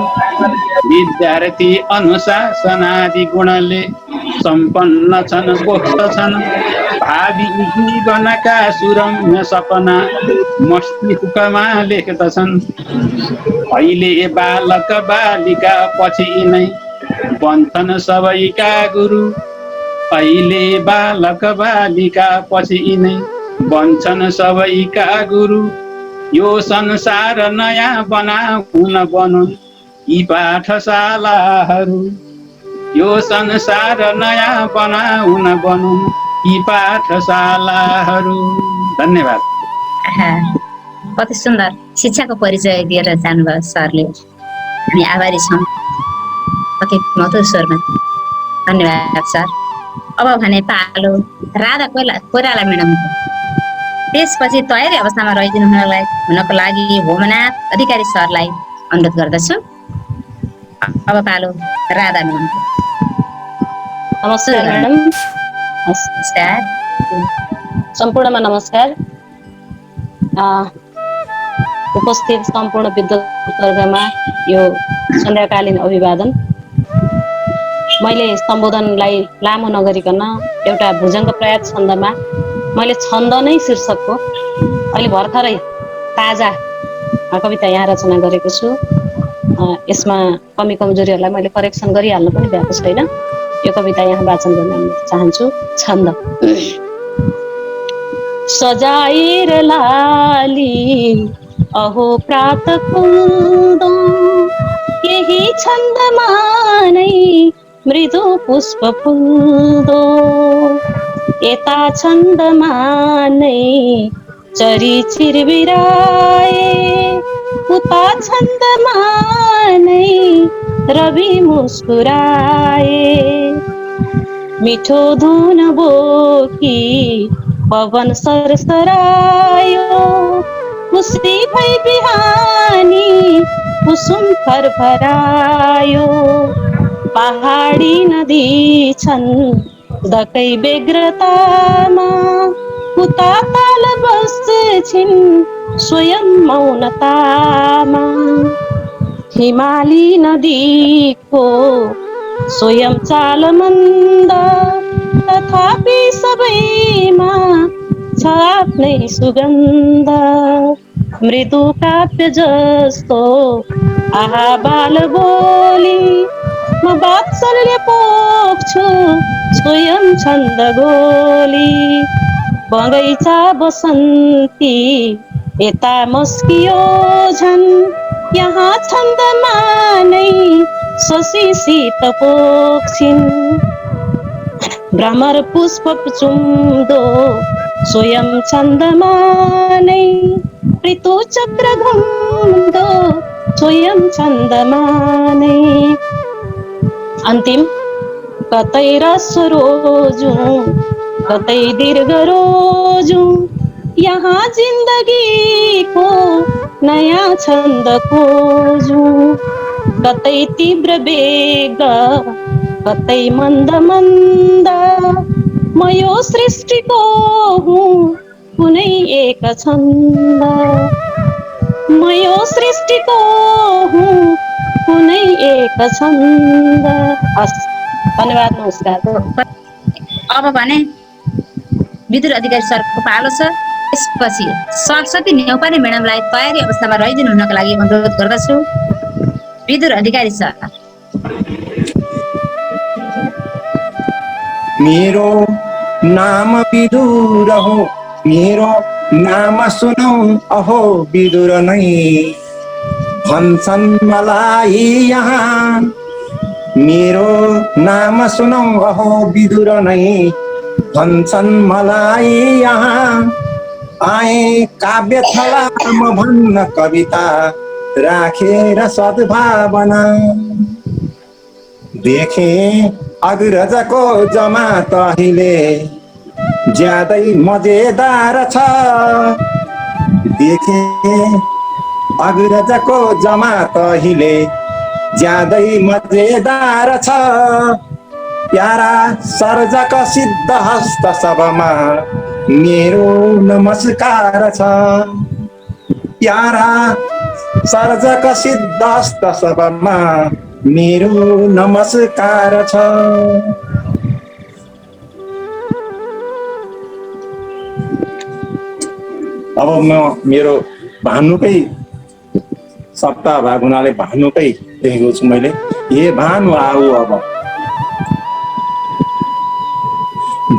विद्यार्थी अनुशासन आदि गुणले सम्पन्न छन् पोख्त छन्। भावी जीवनका सुरम्य सपना मस्तिष्कमा लेख्दछन्। अहिले बालक बालिका पछि नै बन्छन् सबैका गुरु। अहिले बालक बालिका पछि नै बन्छन् सबैका गुरु। यो संसार नयाँ बनाउन बनुन् यी पाठशालाहरू। यो संसार नयाँ बनाउन बनुन् यी पाठशालाहरू। धन्यवाद। आहा, कति सुन्दर शिक्षाको परिचय दिएर जानुभयो सरले। हामी आभारी छौँ कति मधुर स्वरमा। धन्यवाद सर। अब भने पालो राधा कोइराला म्याडमको। त्यसपछि तयारी अवस्थामा रहिदिनु हुनको लागि भोमनाथ अधिकारी सरलाई अनुरोध गर्दछु। अब पालो राधा म्याडमको। नमस्कार मैडम। नमस्कार। सम्पूर्णमा नमस्कार। उपस्थित सम्पूर्ण विद्वत्वर्गमा यो सन्ध्याकालीन अभिवादन। मैले सम्बोधनलाई लामो नगरिकन एउटा भुजङ्ग प्रयास छन्दमा मैले छन्द नै शीर्षकको अहिले भर्खरै ताजा कविता यहाँ रचना गरेको छु। यसमा कमी कमजोरीहरूलाई मैले करेक्सन गरिहाल्नु पनि भएको छैन। यो कविता यहाँ वाचन गर्न चाहन्छु। छन्द। सजाएर लाली अहो प्रात कुन्दो यही छन्दमा नै मृदु पुष्प फुल्दो यता छन्दमा नै चरी चिरबिराए उता छन्दमा नै रवि मुस्कुराए मिठो धुन बोकी पवन सरसरायो खुसी भई बिहानी कुसुम फरफरायो पहाडी नदी छन् दकै बेग्रतामा उता ताल बस्छिन् स्वयं मौनतामा हिमाली नदीको स्वयं चाल मन्द तथापि सबैमा छ आफ्नै सुगन्ध मृदु काव्य जस्तो आहा बाल बोली म वात्सल्य पोख्छु स्वयं छन्द गोली बगैँचा बसन्ती यता मस्कियो झन् यहाँ छन्दमा नै शशी शीत पोख्छिन् भ्रमर पुष्प चुम्दो स्वयं छन्दमा नै ऋतु चक्र घुम्दो स्वयं छन्दमा नै अन्तिम कतै रस रोजौं कतै दीर्घ रोजौं यहाँ जिन्दगीको नयाँ छन्द खोजौं कतै तीव्र वेग कतै मन्द मन्द म यो सृष्टिको हुँ कुनै एक छन्द म यो सृष्टिको हुँ कुनै एक छन्द। हस्, धन्यवाद, नमस्कार। अब भने विदुर अधिकारी सरको पालो छ। त्यसपछि सरस्वती नेउपाने म्याडमलाई तयारी अवस्थामा रहिदिनु हुनको लागि अनुरोध गर्दछु। विदुर अधिकारी सर। मेरो नाम विदुर हो मेरो नाम सुनौ अहो विदुर नै भन्छन् मलाई यहाँ मेरो नाम सुनौ अहो विदुर नै भन्छन् मलाई यहाँ आए काव्य थलामा भन्न कविता राखेर सद्भावना देखे अग्रजको जमात अहिले ज्यादै मजेदार छ देखे अग्रजको जमात अहिले ज्यादै मजेदार छ प्यारा सर्जक सिद्ध हस्त सबमा मेरो नमस्कार छ प्यारा सर्जक सिद्ध हस्त सबमा मेरो नमस्कार छ। अब म मेरो भानुकै सप्ताह भाग हुनाले भानुकै लेखेको छु मैले। हे भानु आऊ अब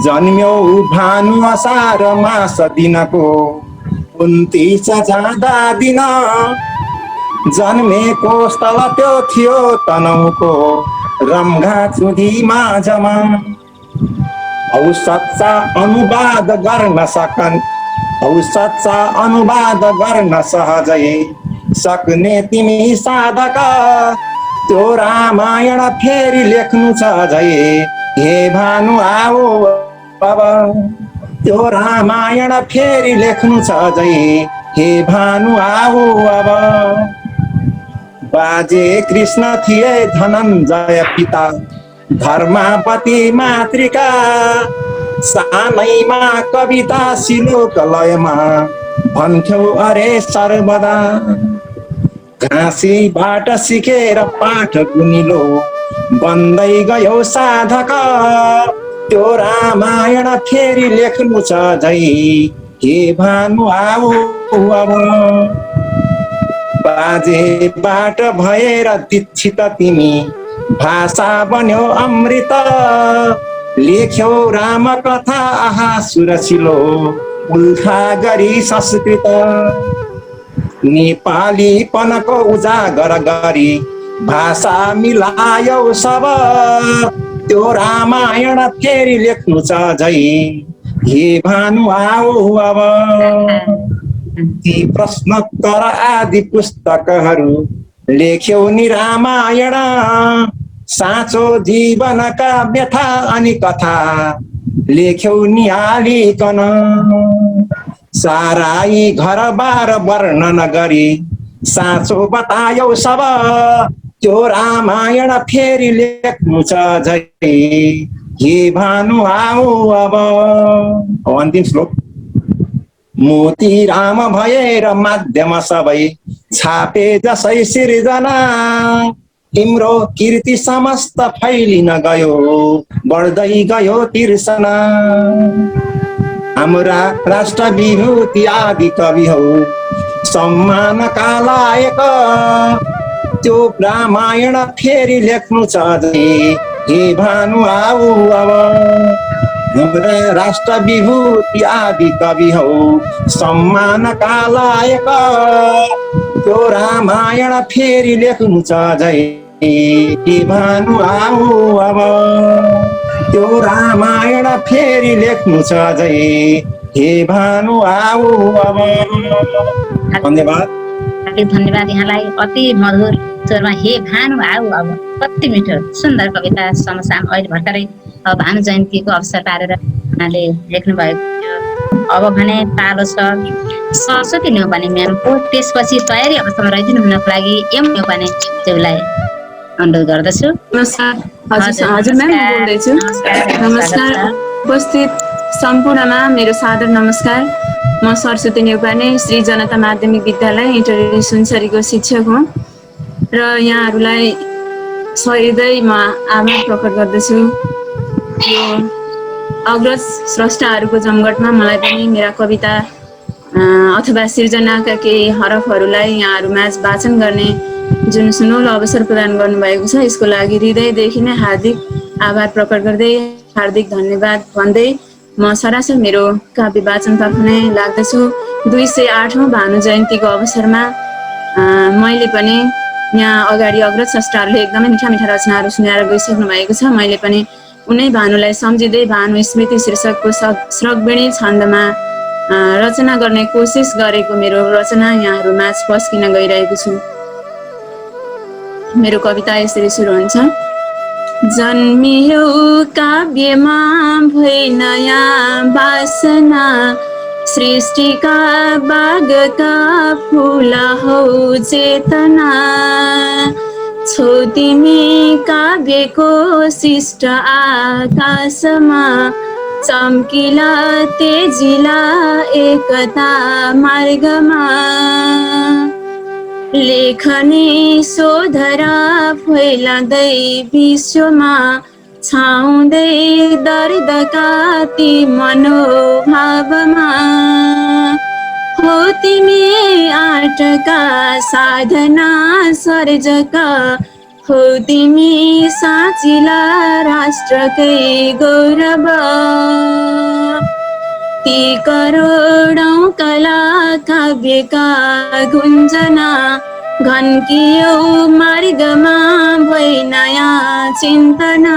जन्म्यौ भानु असार मास दिनको 29 जाँदा दिन जन्मेको स्थल त्यो थियो तनहुको रम्घा चुधी माझमा औ सच्चा अनुवाद गर्न सकन् औ सच्चा अनुवाद गर्न सहजै सक्ने तिमी साधक त्यो रामायण फेरि लेख्नु छ झै हे भानु आऊ अब त्यो रामायण फेरि लेख्नु छ झै हे भानु आऊ अब बाजे कृष्ण थिए धनञ्जय पिता धर्मापति मातृका सानैमा कविता सिलोक लयमा भन्थ्यौ अरे सर्वदा घाँसीबाट सिकेर पाठ गुनिलो बन्दै गयो साधक त्यो रामायण फेरि लेख्नु छ झै हे भानु आऊ अब बाजेबाट भएर दीक्षित तिमी भाषा बन्यो अमृत लेख्यौ राम कथा आहा सुरसिलो उल्था गरी संस्कृत नेपालीपनको उजागर गरी भाषा मिलायौ सब त्यो रामायण फेरि लेख्नु छ झै हे भानु आऊ अब ती प्रश्नोत्तर आदि पुस्तकहरू लेख्यौ नि रामायण साँचो जीवनका व्यथा अनि कथा लेख्यौ नि हालिकन सारा यी घरबार वर्णन गरी साँचो बतायौ सब त्यो रामायण फेरि लेख्नु छ झै हे भानु आऊ अब अन्तिम श्लोक मोती राम भएर माध्यम सबै छापे जसै सिर्जना तिम्रो कीर्ति समस्त फैलिन गयो बढ्दै गयो तिर्सना हाम्रा राष्ट्र विभूति आदि कवि हौ सम्मानका लायक त्यो रामायण फेरि लेख्नु छ झै हे भानु आऊ अब हाम्रा राष्ट्र विभूति आदि कवि हौ सम्मानका लायक त्यो रामायण फेरि लेख्नु छ झै हे भानु आऊ अब त्यो रामायण फेरि लेख्नु छ झै हे भानु आऊ अब धन्यवाद धन्यवाद यहाँलाई अति मधुर स्वरमा हे भानु आऊ अब कति मिठो सुन्दर कविता समसाम अहिले भर्खरै भानु जयन्तीको अवसर पारेर उहाँले लेख्नु भएको थियो। अब भने पालो छ सरस्वती न्यौपाने म्यामको त्यसपछि तयारी अवस्थामा रहिदिनु हुनको लागि एम न्यौपाने ज्यूलाई अनुरोध गर्दछु। नमस्कार हजुर म्याम बोल्दैछु। नमस्कार उपस्थित सम्पूर्णमा मेरो सादर नमस्कार। म सरस्वती न्यौपाने श्री जनता माध्यमिक विद्यालय इन्टरभ्यू सुनसरीको शिक्षक हुँ र यहाँहरूलाई सहृदय म आभार प्रकट गर्दछु। यो अग्रज स्रष्टाहरूको जमघटमा मलाई पनि मेरा कविता अथवा सिर्जनाका केही हरफहरूलाई यहाँहरूमाझ वाचन गर्ने जुन सुनौलो अवसर प्रदान गर्नुभएको छ यसको लागि हृदयदेखि नै हार्दिक आभार प्रकट गर्दै हार्दिक धन्यवाद भन्दै म सरासर मेरो काव्य वाचनतर्फ नै लाग्दछु। 208औं भानु जयन्तीको अवसरमा मैले पनि यहाँ अगाडि अग्रज स्रष्टाहरूले एकदमै मिठा मिठा रचनाहरू सुनाएर गइसक्नु भएको छ। मैले पनि उनै भानुलाई सम्झिँदै भानु स्मृति शीर्षकको स्रगवेणी छन्दमा रचना गर्ने कोसिस गरेको मेरो रचना यहाँहरूमा पस्किन गइरहेको छु। मेरो कविता यसरी सुरु हुन्छ। जन्मियो काव्यमा भई नयाँ वासना सृष्टिका बागका फूल हौ चेतना छौ तिमी काव्यको शिष्ट आकाशमा चम्किला तेजिला एकता मार्गमा लेखनी सोधरा फैलाउँदै विश्वमा छाउँदै दर्दका ती मनोभावमा हो तिमी आटका साधना सर्जका हो तिमी साँचिला राष्ट्रकै गौरव ती करोडौं कला काव्यका गुञ्जना घन्कियो मार्गमा भई नयाँ चिन्तना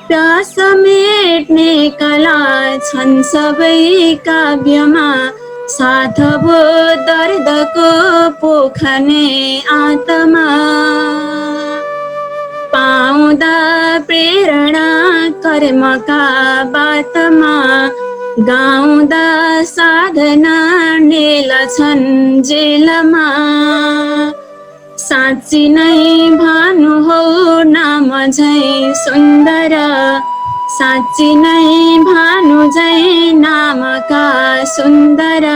प्यास मेट्ने कला छन् सबै काव्यमा, साथ भो दर्दको पोखने आत्मा। पाउँदा प्रेरणा कर्मका बातमा, गाउँदा साधना नेलछन् जेलमा। साँच्ची नै भानु हौ नाम झै सुन्दर, साँच्ची नै भानु झै नामका सुन्दर।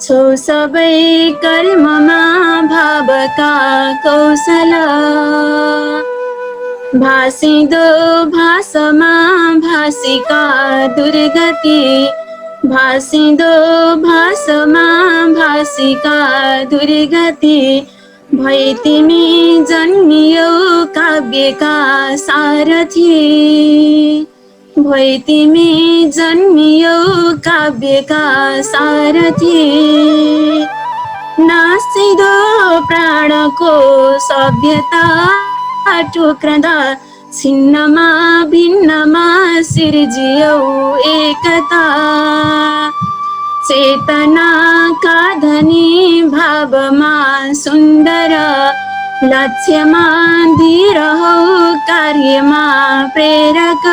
छौ सबै कर्ममा भावका कौशल, भासिदो भाषमा भाषिका दुर्गति, भासिदो भाषमा भाषिका दुर्गति। भई तिमी जन्मियौ काव्यका सारथी, भई तिमी जन्मियौ काव्यका सारथी। नासिदो प्राणको सभ्यता टुक्रँदा, छिन्नमा भिन्नमा सिर्जियौ एकता। चेतनाका धनी भावमा सुन्दर, लक्ष्यमा धीर हौ कार्यमा प्रेरक।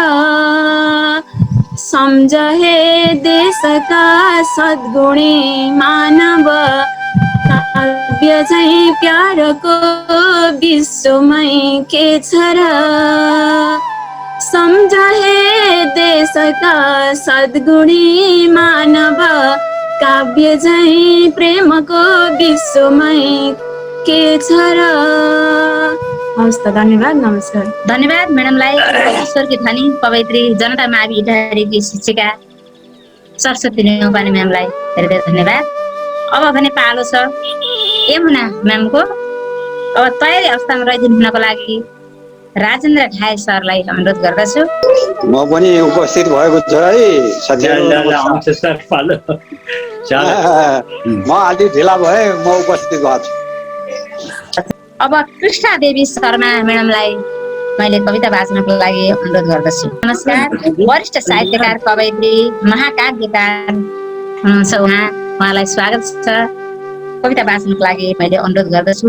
सम्झ हे देशका सद्गुणी मानव, काव्य झै प्यारको विश्वमै के छ र। सम्झ हे देशका सद्गुणी मानव, काव्य झै प्रेमको विश्वमै के छ र। हवस् त, धन्यवाद, नमस्कार। धन्यवाद म्याडमलाई। ईश्वरकी धनी पवित्री जनता मावि इटारीकी शिक्षिका सरस्वती नेउपाने म्यामलाई धेरै धेरै धन्यवाद। अब भने पालो छ यमुना म्यामको। अब तयारी अवस्थामा रहिदिनु हुनको लागि राजेन्द्र घाय सरलाई अनुरोध गर्दछु। म पनि उपस्थित भएको छु है आउँछ सर पालो। म अलि ढिला भए, म उपस्थित भएको छु। अब कृष्णा देवी शर्मा म्याडमलाई मैले कविता वाचनको लागि अनुरोध गर्दछु। नमस्कार। वरिष्ठ साहित्यकार, कवयित्री, महाकाव्यकार हुनुहुन्छ उहाँलाई स्वागत छ। कविता वाचनको लागि मैले अनुरोध गर्दछु।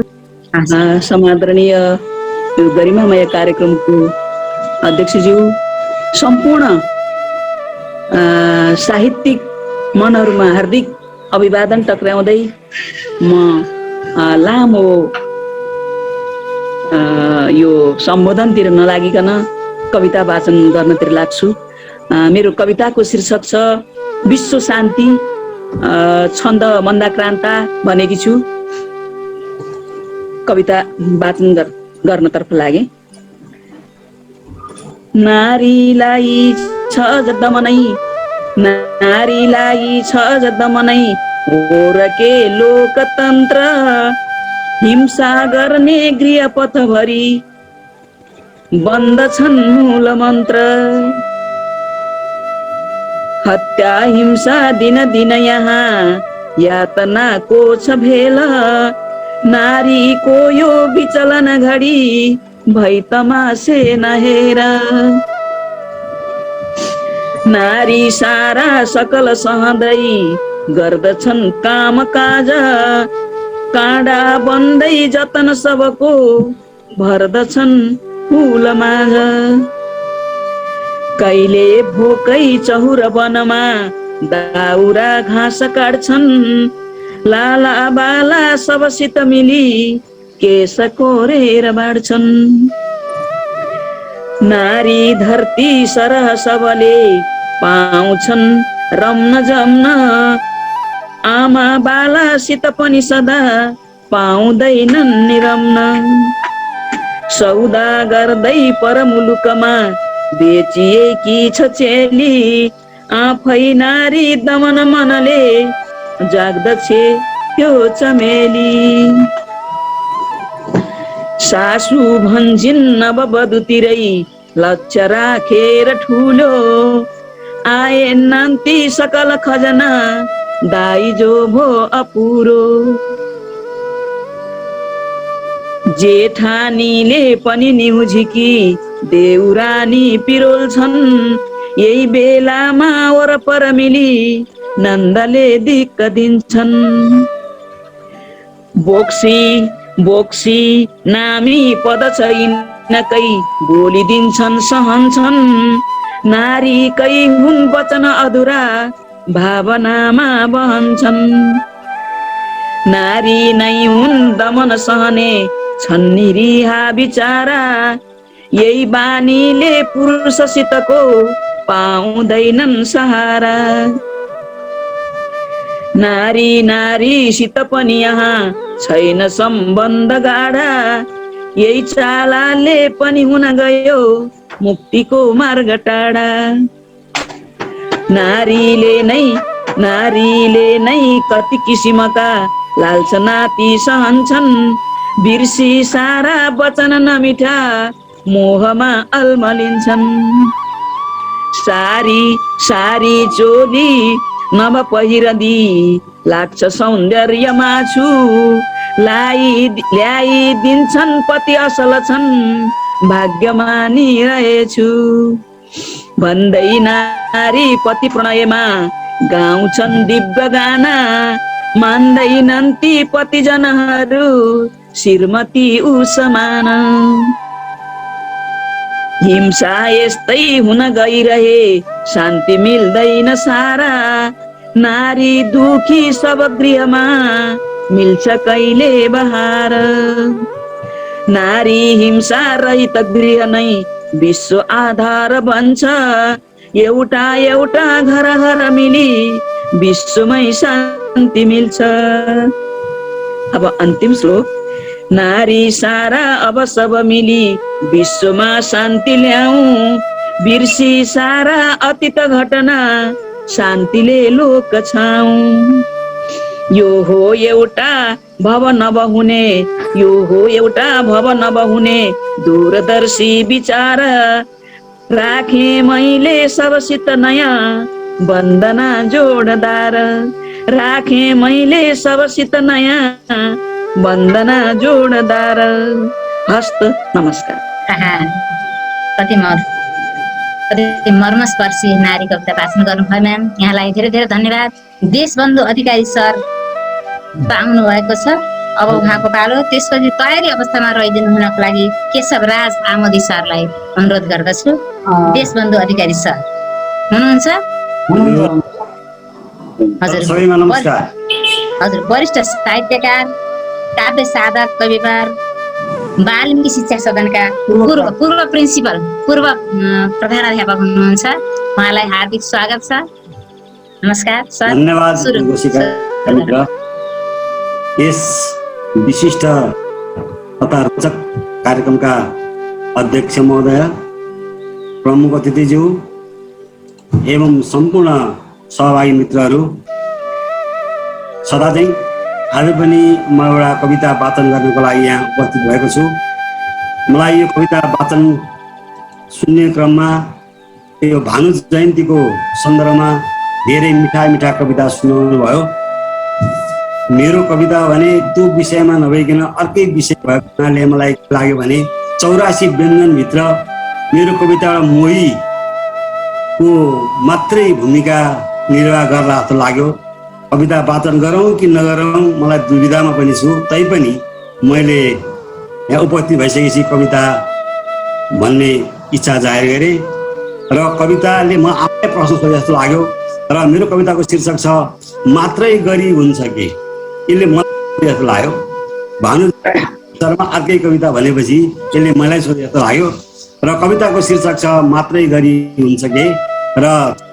समादरणीय गरिमामय कार्यक्रमको अध्यक्षज्यू, सम्पूर्ण साहित्यिक मनहरूमा हार्दिक अभिवादन टक्राउँदै म लामो यो सम्बोधनतिर नलागिकन कविता वाचन गर्नतिर लाग्छु। मेरो कविताको शीर्षक छ विश्व शान्ति, छन्द मन्दाक्रान्ता भनेकी छु। कविता वाचन गर्नतर्फ लागे। नारीलाई छ दमनै, नारीलाई छ दमनै, होरके लोकतन्त्र, हिंसा गर्ने गृहपथभरि बन्द छन् मूल मन्त्र। हत्या हिंसा दिन दिन यहाँ यातनाको छ भेल, नारीको यो विचलन घडी भई तमासे नहेर। नारी सारा सकल सहँदै गर्दछन् काम काज, काँडा बन्दै जतन सबको भर्दछन् फुल माझ। कहिले भोकै चहुर वनमा दाउरा घाँस काट्छन्, लाला बाला सबसित मिली केश कोरेर बाँड्छन्। नारी धरती सरह सबले पाउँछन् रम्न जम्न, आमा बालासित पनि सदा पाउँदैनन् निरम्न। सौदा गर्दै परमुलुकमा बेचिएकी छ चेली, आफै नारी दमन मनले जाग्दछे त्यो चमेली। सासु भन्छिन् नववधुतिरै लक्ष्य राखेर ठुलो, आए नान्ती सकल खजना दाइ जो भो अपुरो। जेठानीले पनि निहुझिकी देउरानी पिरोल्छन् यही बेलामा वरपर मिली नन्दले दिक्क दिन्छन्। बोक्सी नामी पद छैनकै बोलिदिन्छन् सहन्छन्। नारीकै हुन् वचन अधुरा भावनामा बहन्छन्। नारी नै हुन् दमन सहने छन् निरीहा विचारा। यही बानीले पुरुषसितको पाउँदैनन् सहारा। नारीसित पनि यहाँ छैन सम्बन्ध गाढा। यही चालाले पनि हुन गयो मुक्तिको मार्ग टाढा। नारीले नै कति किसिमका लालचनाती सहन्छन्। बिर्सी सारा वचन नमिठा मोहमा अल्मलिन्छन्। सारी चोली नभ पहिरदी लाग्छ सौन्दर्य माछु। ल्याइदिन्छन् पति असल छन् भाग्यमानी रहेछु। भन्दै नारी पति प्रणयमा गाउँछन् दिव्य गाना। मान्दैनन् ती पतिजनहरू श्रीमती उ समान। हिंसा यस्तै हुन गइरहे शान्ति मिल्दैन सारा। नारी दुखी सब गृहमा मिल्छ कहिले बहार। नारी हिंसा रहित गृह नै विश्व आधार बन्छ। एउटा घर मिली विश्वमै शान्ति मिल्छ। अब अन्तिम श्लोक। नारी सारा अब सब मिली विश्वमा शान्ति ल्याऊ। बिर्सी सारा अतीत घटना शान्तिले लोक छाऊ। यो हो एउटा भव नबहुने दूरदर्शी विचार। राखे मैले सबसित नयाँ वन्दना जोडदार। राखे मैले सबसित नयाँ वन्दना जोडदार। हस्त नमस्कार। कति मर्मस्पर्शी नारी कविता वाचन गर्नुभयो म्याम। यहाँलाई धेरै धेरै धन्यवाद। देशबन्धु अधिकारी सर आउनु भएको छ। अब उहाँको पालो। त्यसपछि तयारी अवस्थामा रहिदिनु हुनको लागि केशव राज आमोदी सरलाई अनुरोध गर्दछु। देशबन्धु अधिकारी सर हुनुहुन्छ? हजुर वरिष्ठ साहित्यकार, काव्य साधक, कविकार, बाल्मिकी शिक्षा सदनका पूर्व प्रिन्सिपल, पूर्व प्रधानाध्यापक हुनुहुन्छ। उहाँलाई हार्दिक स्वागत छ। नमस्कार सर। धन्यवाद गोसिका मित्र। यस विशिष्ट तथा रोचक कार्यक्रमका अध्यक्ष महोदय, प्रमुख अतिथिज्यू एवं सम्पूर्ण सहभागी मित्रहरू, सदा चाहिँ आज पनि म एउटा कविता वाचन गर्नको लागि यहाँ उपस्थित भएको छु। मलाई यो कविता वाचन सुन्ने क्रममा यो भानु जयन्तीको सन्दर्भमा धेरै मिठा कविता सुनाउनु भयो। मेरो कविता भने त्यो विषयमा नभइकन अर्कै विषय भएको हुनाले मलाई लाग्यो भने 84 व्यञ्जनभित्र मेरो कविता एउटा मोहीको मात्रै भूमिका निर्वाह गर्ला जस्तो लाग्यो। कविता वाचन गरौँ कि नगरौँ मलाई दुविधामा पनि छु। तैपनि मैले यहाँ उपस्थित भइसकेपछि कविता भन्ने इच्छा जाहेर गरेँ र कविताले म आफै प्रश्न सोधे जस्तो लाग्यो। र मेरो कविताको शीर्षक छ मात्रै गरी हुन्छ कि। यसले मलाई जस्तो लाग्यो। भानु शर्मा अर्कै कविता भनेपछि यसले मलाई सोधे जस्तो लाग्यो। र कविताको शीर्षक छ मात्रै गरी हुन्छ के र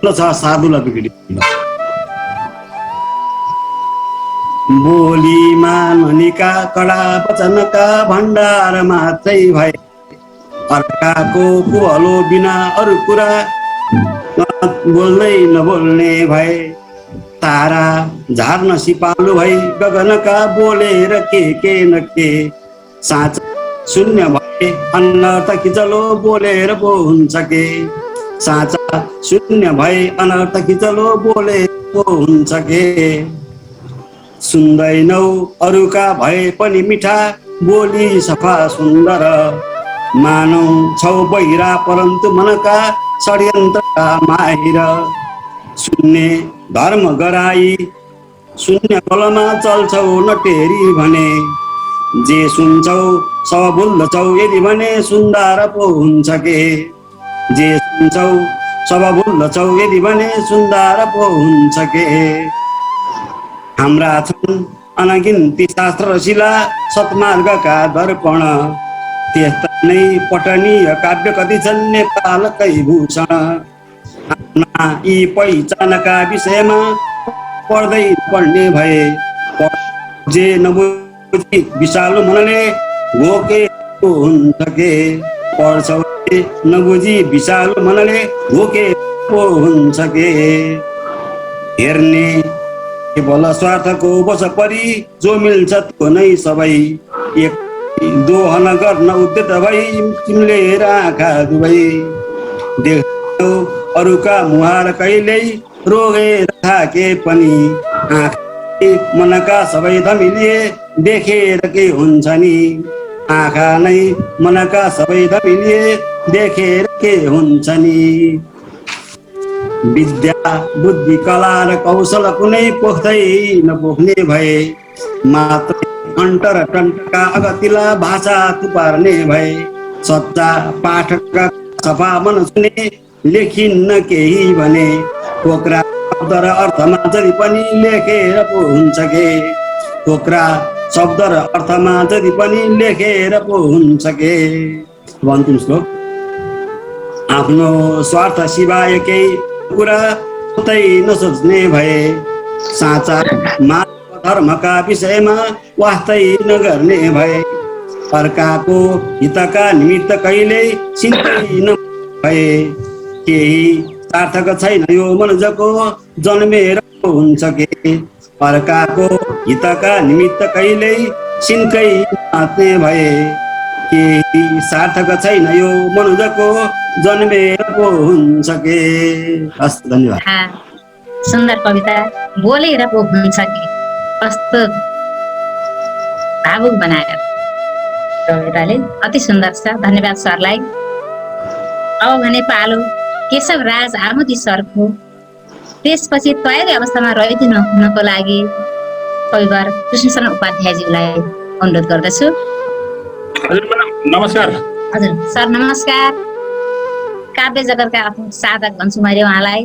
छ साधुला बिगडी। बोलीमा ननिका कडा वचनका भण्डार मात्रै भए। अर्काको कुहलो बिना अरू कुरा बोल्दै नबोल्ने भए। तारा झार्न सिपालु भई गगनका बोलेर के न के। साँचा शून्य भए अनर्थ खिचलो बोलेर पो हुन्छ के। साँचा शून्य भए अनर्थ खिचलो बोलेर पो हुन्छ के। सुन्दैनौ अरूका भए पनि मिठा बोली सफा सुन्दर। मानौ छौ बहिरा परन्तु मनका षड्यन्त्रका माहिर सुन्ने धर्म गराई शून्य बलमा चल्छौ नटेरी भने जे सुन्छौ सब भुल्दछौ यदि भने सुन्दार पो हुन्छ के जे सुन्छौ सब भुल्दछौ यदि भने सुन्दार पो हुन्छ के हाम्रा छन् अनगिन्ती शास्त्र र शिला सत्मार्गका दर्पण त्यस्ता नै पठनीय काव्य कति छन् नेपालकै भूषण आफ्ना यी पहिचानका विषयमा पढ्दै पढ्ने भए जे नबुझी विशाल मनले घोकेको हुन्छ के पढ्छौ नबुझी विशाल मनले घोकेको हुन्छ के हेर्ने केवल स्वार्थको वशपरि जो मिल्छ त्यो नै सबै एक दोहन गर्न उद्यत भई तिमीले आँखा दुवै देख्छौ अरूका मुहार कहिल्यै रोगेर थाके पनि आँखा मनका सबै धमिलिए देखेर के हुन्छ नि आँखा नै मनका सबै धमिलिए देखेर के हुन्छ नि विद्या बुद्धि कला र कौशल कुनै पोख्दै नपोख्ने भए मात्र अन्ट र टन्टका अगतिला भाषा थुपार्ने भए सच्चा पाठकका सफा मन सुने लेखिन्न केही भने पोखरा शब्द र अर्थमा जति पनि लेखेर पो हुन्छ के पोखरा शब्द र अर्थमा जति पनि लेखेर पो हुन्छ के अन्तिम श्लोक आफ्नो स्वार्थ सिवाय केही कुरा उतै नसोच्ने भए साँचा मार्ग धर्मका विषयमा वास्तै नगर्ने भए अर्काको हितका निमित्त कहिल्यै चिन्तै नभए केही सार्थक छैन यो मनुष्यको जन्मेर हुन्छ के अर्काको हितका निमित्त कहिल्यै सिन्कै नाच्ने भए केही सार्थक छैन यो मनुष्यको जन्मेर पो हुन्छ के हस् धन्यवाद सुन्दर कविता बोलेर पो हुन्छ कि कस्तो भावुक बनाएर कविताले अति सुन्दर छ धन्यवाद सरलाई अब भने पालो केशव राज आमोदी सरको त्यसपछि तयारी अवस्थामा रहिदिनु हुनको लागि कविवर कृष्णशरण उपाध्यायज्यूलाई अनुरोध गर्दछु हजुर नमस्कार हजुर सर नमस्कार काव्य जगतका आफ्नो साधक भन्छु मैले उहाँलाई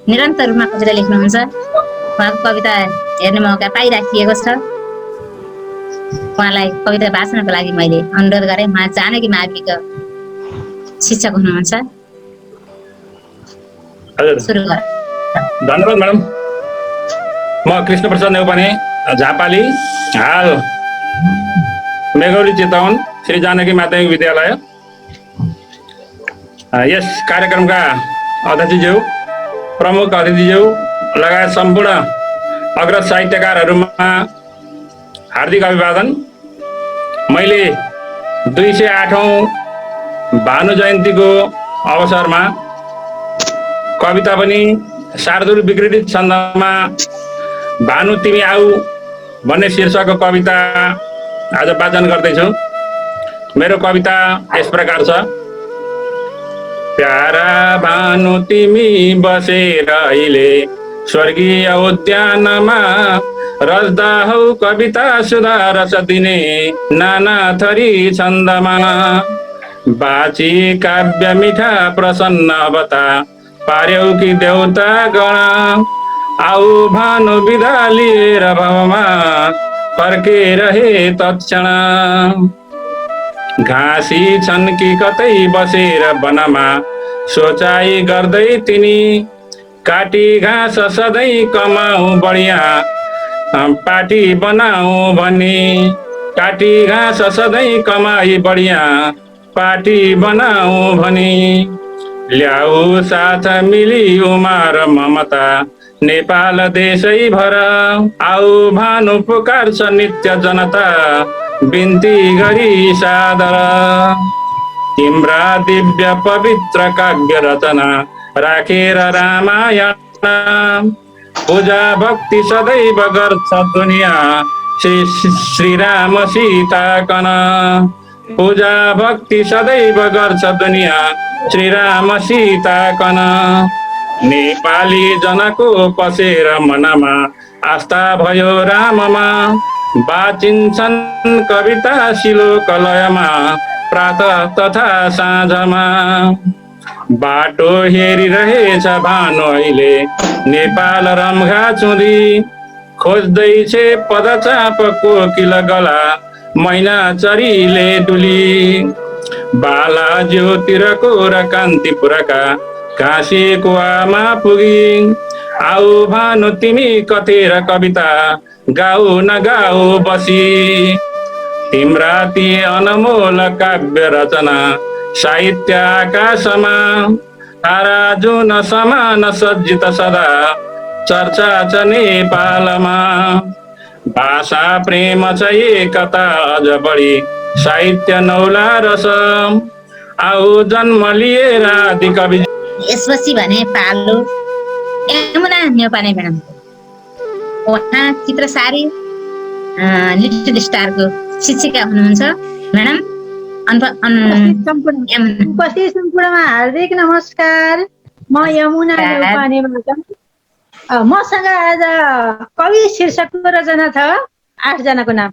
निरन्तर रूपमा कविता लेख्नुहुन्छ उहाँको कविता हेर्ने मौका पाइराखिएको छ उहाँलाई कविता वाचनको लागि मैले अनुरोध गरेँ उहाँ जानकी माविका शिक्षक हुनुहुन्छ धन्यवाद म्याडम म कृष्ण प्रसाद नेउपाने झापाली हाल मेघौली चितवन श्री जानकी माध्यमिक विद्यालय यस कार्यक्रमका अध्यक्षज्यू प्रमुख अतिथिज्यू लगायत सम्पूर्ण अग्रज साहित्यकारहरूमा हार्दिक अभिवादन मैले 208औं भानु जयन्तीको अवसरमा कविता पनि शार्दूल विकृत छन्दमा भानु तिमी आऊ भन्ने शीर्षकको कविता आज वाचन गर्दैछु मेरो कविता यस प्रकार छ प्यारा भानु तिमी बसेर अहिले स्वर्गीय उद्यानमा रच्दा हौ कविता सुधा रस दिने नाना थरी छन्दमा बाची काव्य मिठा प्रसन्न बता पार्यौ कि देउता गण आऊ भानु विदा लिएर भवमा फर्केरहे तत्क्षण घाँसी छन् कि कतै बसेर वनमा सोचाइ गर्दै तिनी काटी घाँस सधैँ कमाऊ बढिया पाटी बनाऊ भनी काटी घाँस सधैँ कमाई बढिया पाटी बनाऊ भनी ल्याऊ साथ मिली उमार ममता नेपाल देशै भर आऊ भानु पुकार्छ नित्य जनता बिन्ती गरी सादर तिम्रा दिव्य पवित्र काव्य रचना राखेर रामायण पूजा भक्ति सदैव गर्छ दुनिया श्री राम सीताकन पूजा भक्ति सदैव गर्छ दुनियाँ श्रीराम सीताकन। नेपाली जनको पसेर मनमा आस्था भयो राममा, बाचिन्छन् कविता श्लोक लयमा प्रातः तथा साँझमा। बाटो हेरिरहेछ भानु अहिले नेपाल रम्घा चुँदी, खोज्दैछ पदचाप कोकिल गला मैना चरीले डुली। बाला ज्योतिरको र कान्तिपुरका काशीको आमा पुगी, आऊ भानु तिमी कथेर कविता गाऊ न गाऊ बसी। तिम्रा ती अनमोल काव्य रचना साहित्य आकाशमा, तारा जुन समान सज्जित सदा चर्चा छ नेपालमा। भाषा प्रेम छ एकता अझ बढी साहित्य नौला रस, आऊ जन्म लिएर आदि कवि। यसपछि भने पालो यमुना न्यौपाने म्याडम, उहाँ चित्रसारी लिटिल स्टारको शिक्षिका हुनुहुन्छ म्याडम। उपस्थित सम्पूर्णमा हार्दिक नमस्कार। म यमुना न्यौपानेबाट, मसँग आज कवि शीर्षकको रचना छ 8 जनाको नाम।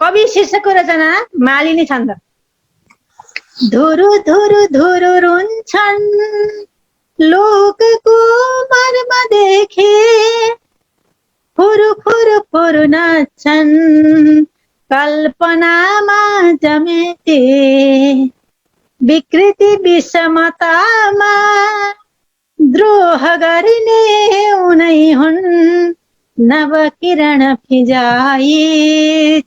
कवि शीर्षकको रचना मालिनी छन्द। धुरु धुरु धुरु रुन्छन् लोकको मर्म देखे, फुरु फुरु फुरु नाच्छन् कल्पनामा जमेते। विकृति विषमतामा द्रोह गर्ने उनै हुन्, नव किरण फिजाई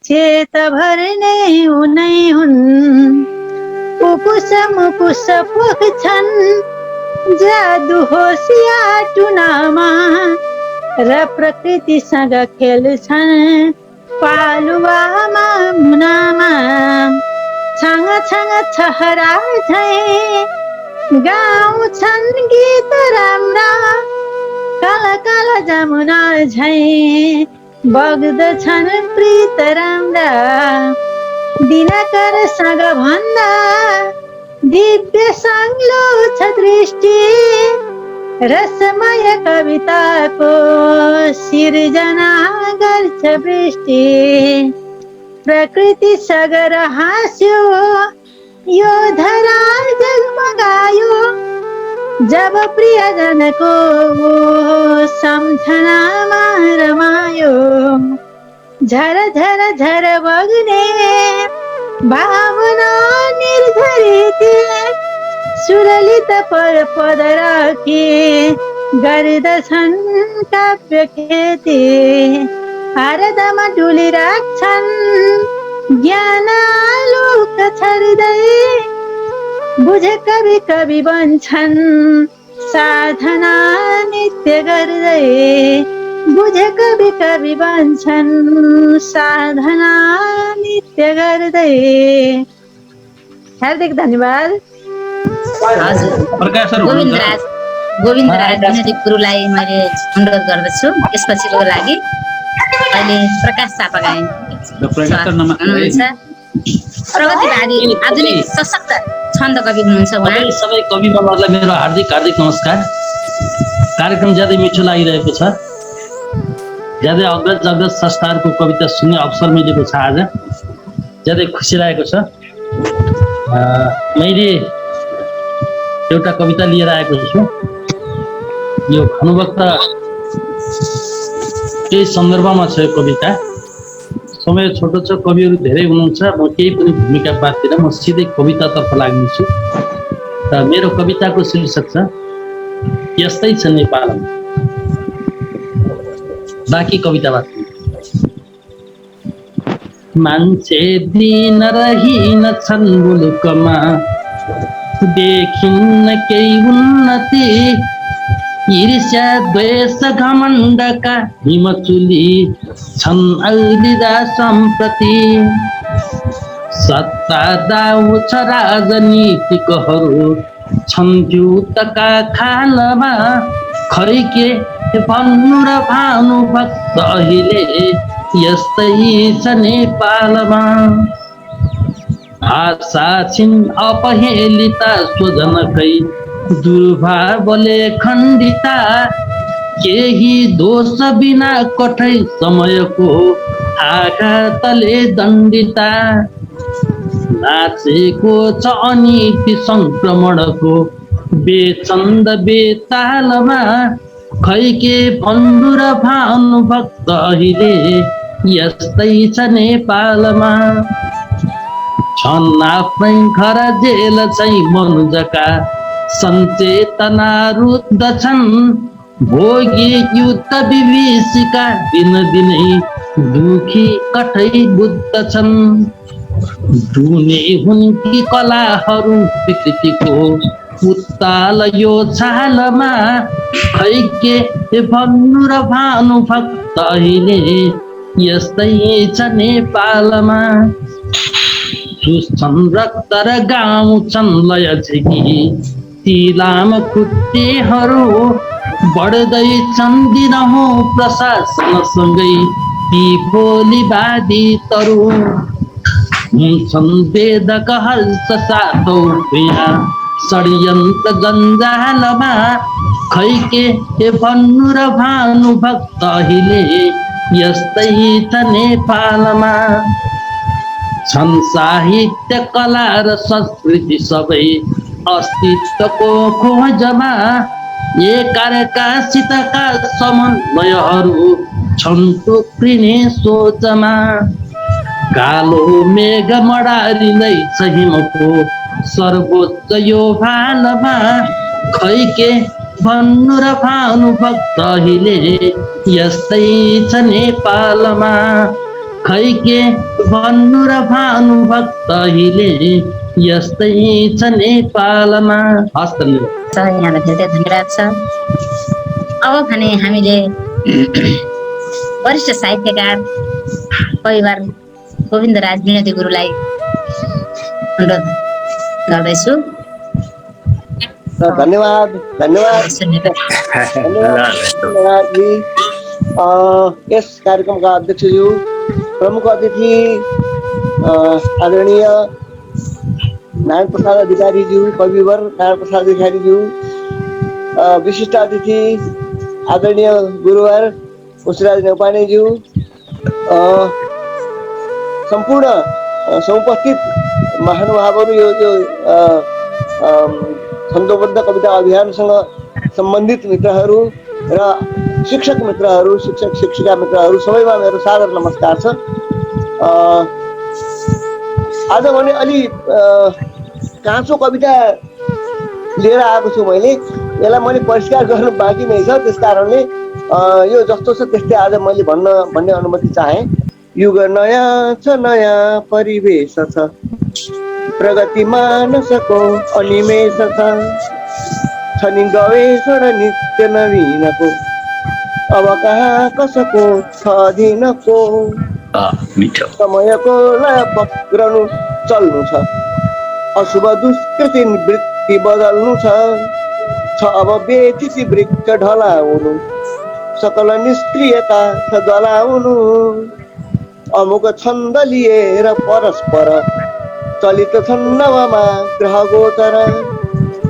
चेत भर्ने उनै हुन्। उकुस मुकुस पुग्छन् जादु होसिया टुनामा, र प्रकृतिसँग खेल्छन् पालुवामा मुनामा। छाङ छाङ छहरा झैँ गाउँछन् गीत राम्रा, काला काला जमुना झैँ बग्दछन् प्रीत राम्रा। दिनकरसँग भन्दा दिव्य साङ्लो छ दृष्टि, रसमय कविताको सिर्जना गर्छ वृष्टि। प्रकृति सगर हाँस्यो यो धरा जगमगायो, जब प्रियजनको सम्झनामा रमायो। झर झर झर बग्ने भावना निर्धरिती, सुललित पर पद राखी गर्दछन् काव्य खेती। हरदम डुलिराख्छन् ज्ञान आलोक छर्दै, बुझे कवि कवि बन्छन् साधना नित्य गर्दै। बुझे कवि कवि बन्छन् साधना नित्य गर्दै। हार्दिक धन्यवाद। गोविन्दराज विनोदी गुरुलाई मैले अनुरोध गर्दछु यसपछिको लागि। अहिले प्रकाश चापागाई हुनुहुन्छ, प्रगतिवादी आधुनिक सशक्त छन्द कवि हुनुहुन्छ उहाँ। सबै कवि बाबुहरूलाई मेरो हार्दिक हार्दिक नमस्कार। कार्यक्रम ज्यादै मिठो लागिरहेको छ, ज्यादै अग्रज अग्रज संस्थाहरूको कविता सुन्ने अवसर मिलेको छ आज, ज्यादै खुसी लागेको छ। मैले एउटा कविता लिएर आएको छु। यो भानुभक्त केही सन्दर्भमा छ यो कविता। समय छोटो छ, कविहरू धेरै हुनुहुन्छ, म केही पनि भूमिका पार्दिनँ, म सिधै कवितातर्फ लाग्नेछु। र मेरो कविताको शीर्षक छ यस्तै छ नेपालमा। बाँकी कविताबाट मान्छे दिन रहिन छन् मुलुकमा, देखिन्न केही उन्नति, ईर्ष्या द्वेष घमण्डका हिमचुली छन् अहिले सम्प्रति। सत्ता दाउ छ राजनीतिकहरू छन् जुतका खालमा, खै के भन्नु र भानुभक्त अहिले यस्तै छ नेपालमा भाषा छिन् अपहेलिता स्वजनकै दुर्भावले खण्डिता केही दोष बिना कठै समयको आघातले दण्डिता नाचेको छ अनीति सङ्क्रमणको बेचन्द बेतालमा खै के भन्नु र भानुभक्त अहिले यस्तै छ नेपालमा छन् आफ्नै घर जेल चाहिँ मनुजका सञ्चेतना रुद्धछन् भोगी युद्ध विभीषिका दिनदिनै दुखी कठै बुद्धछन् धुने हुन् कि कलाहरू विकृतिको उत्ताल यो छालमा खै के भन्नु र भानुभक्त अहिले यस्तै छ नेपालमा चुस्छन् रक्त र गाउँछन् लय झिकी ती लाम खुट्टेहरू बढ्दैछन् दिनहुँ प्रशासनसँगै ती भोलिवादी तरु हुन्छन् वेदक हर्ष सातौँ प्रिया षड्यन्त्र जन्जालमा खै के भन्नु र भानुभक्त अहिले यस्तै छ नेपालमा छन् साहित्य कला र संस्कृति सबै अस्तित्वको खोजमा एकअर्कासितका समन्वयहरू छन् टुक्रिने सोचमा कालो मेघ मडारिँदैछ हिमको सर्वोच्च यो भालमा खै के भन्नु र भानुभक्त अहिले यस्तै छ नेपालमा खै के भन्नु र भानुभक्त अहिले यस्तै छ नेपालमा। हस्त यहाँलाई धेरै धन्यवाद छ। अब भने हामीले वरिष्ठ साहित्यकार परिवार गोविन्द राज विनोदी गुरुलाई अनुरोध गर्दैछु। धन्यवाद धन्यवाद यस कार्यक्रमका अध्यक्षज्यू, प्रमुख अतिथि आदरणीय नारायण प्रसाद अधिकारीज्यू, कविवर नारायण प्रसाद अधिकारीज्यू, विशिष्ट अतिथि आदरणीय गुरुवर पुष्पराज नेउपानेज्यू, सम्पूर्ण समुपस्थित महानुभावहरू, यो छन्दोबद्ध कविता अभियानसँग सम्बन्धित मित्रहरू र शिक्षक मित्रहरू, शिक्षक शिक्षिका मित्रहरू सबैमा मेरो सादर नमस्कार छ। आज भने अलि काँचो कविता लिएर आएको छु मैले, यसलाई मैले परिष्कार गर्नु बाँकी नै छ, त्यस कारणले यो जस्तो छ त्यस्तै आज मैले भन्ने अनुमति चाहे। युग नयाँ छ, नयाँ परिवेश छ, प्रगति मानसको अनिमेष छ नि गवेषण नित्य नवीनको, अब कहाँ कसको छ अधीनको, समयको लय पक्रनु चल्नु छ, अशुभ दुष्कृति वृत्ति बदल्नु छ अब व्यथिति वृक्ष ढलाउनु, सकल निष्क्रियता छ जलाउनु, अमुक छन्द लिएर परस्पर चलित छन् नवमा ग्रह गोचर,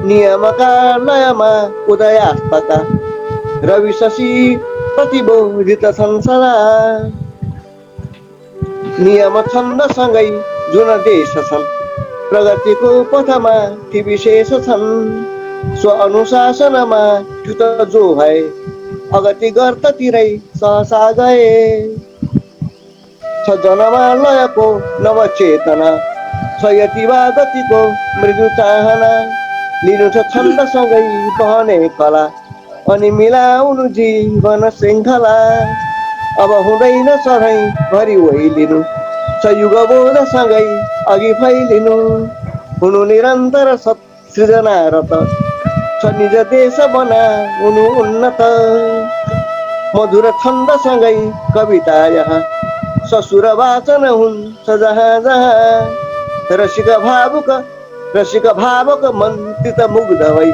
नियमका लयमा उदयास्तका रवि शशि प्रतिबोधित छन् सदा, नियम छन्दसँगै जुन देश छन्, प्रगतिको पथमा ती विशेष छन्, स्व अनुशासनमा ठुट जो भए अगति गर्ततिरै सहसा गए, छ जनमा लयको नवचेतना, छ यतिवा गतिको मृदु चाहना, लिनु छ छन्दसँगै बहने कला, अनि मिलाउनु जीवन श्रृङ्खला, अब हुँदैन सधैँ भरि ओइलिनु, छ युगबोधसँगै अघि फैलिनु, हुनु निरन्तर सृजनारत, छ निज देश बनाउनु उन्नत, मधुर छन्दसँगै कविता यहाँ ससुर वाचन हुन्छ जहाँ जहाँ, रसिक भावुक मन चित मुग्ध भई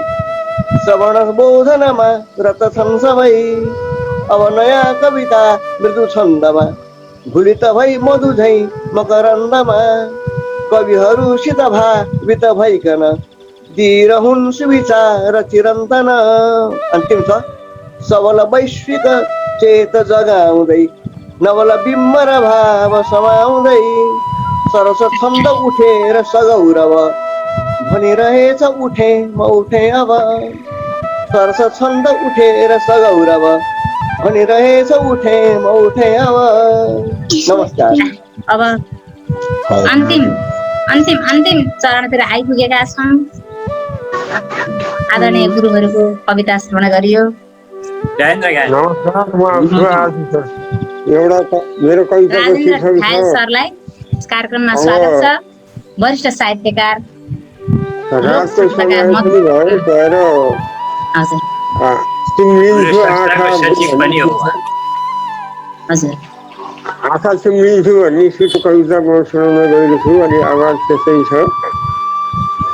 श्रवण बोधनमा रत छन् सबै, अब नयाँ कविता मृदु छन्दमा भुली त भई मधु झै मकरन्दमा कविहरूसित भावित भइकन दिइरहुन् सुविचार चिरन्तन। अन्तिम छ सबल वैश्विक चेत जगाउँदै नवल बिम्बर भाव समाउँदै सरस छन्द उठेर सगौरव भनिरहेछ उठे म उठे अब। सरस छन्द उठेर सगौरव भनिरहेछ उठे म उठे अब। नमस्कार। अब अन्तिम अन्तिम अन्तिम चरणतिर आइपुगेका छौँ। आदरणीय गुरुहरूको कविता श्रवण गरियो। नमस्कार, म एउटा मेरो कविताको राजेन्द्र शीर्षक खायल छ सरलाई कार्यक्रममा स्वागत छ। वरिष्ठ साहित्यकार, रातको समय पनि भयो गएर सुम्लिन्छु आँखा आँखा सुम्लिन्छु भन्ने शीर्षक कविता म सुनाउन गएको छु। अनि आवाज त्यसै छ।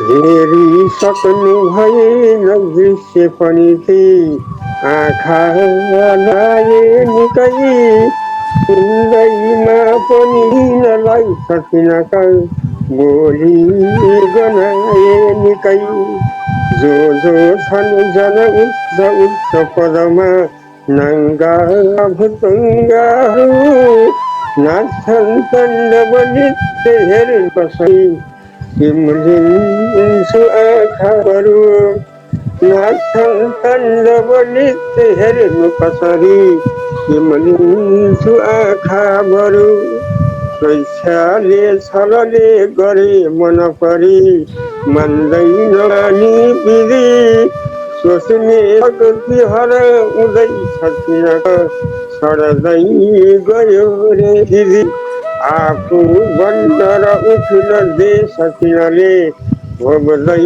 हेरिसक्नु भएन दृश्य पनि थिए आँखा लाए निकै सुन्दैमा पनि हिँड्नलाई सकिन बोली गनाए निकै जो छन् जन उच्च उच्च पदमा नङ्गा भुतुङ्गाहरू नाच्छन् ताण्डव नृत्य हेर्न कसै सिम्लिन्छु आँखाहरू नाच्छन् ताण्डव नृत्य हेर्नु कसरी सिम्लिन्छु आँखाहरू स्वेच्छाले छलले गरे मन परी मान्दैन नि विधि सोच्ने शक्ति हराउँदैछ किन सड्दै गयो रे दिदी आफू बन्द र उठ्न दे सकिनले भोग्दै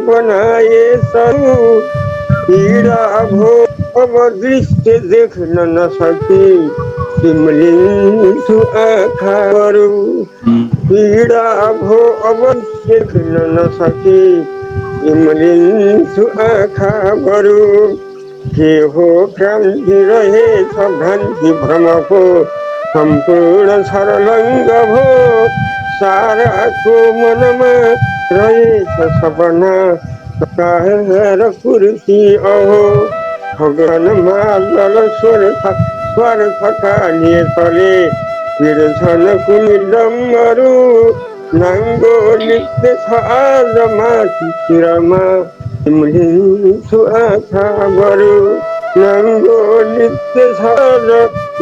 बनाए सरू पीडा भो अब दृश्य देख्न नसकी सिम्लिन्छु आँखाहरू पीडा भो अब देख्न नसकी सिम्लिन्छु आँखाहरू के हो क्रान्ति रहेछ भ्रान्ति भ्रमको सम्पूर्ण छरलङ्ग भो साराको मनमा रहेछ सपना र कुर्सी अहो भगवानमा जल स्वार्थका नेतले पिर्छन् कुनी डम्बरू नाङ्गो नृत्य छ आज माथि शिरमा सिम्लिन्छु आँखाहरू नाङ्गो नृत्य छ आज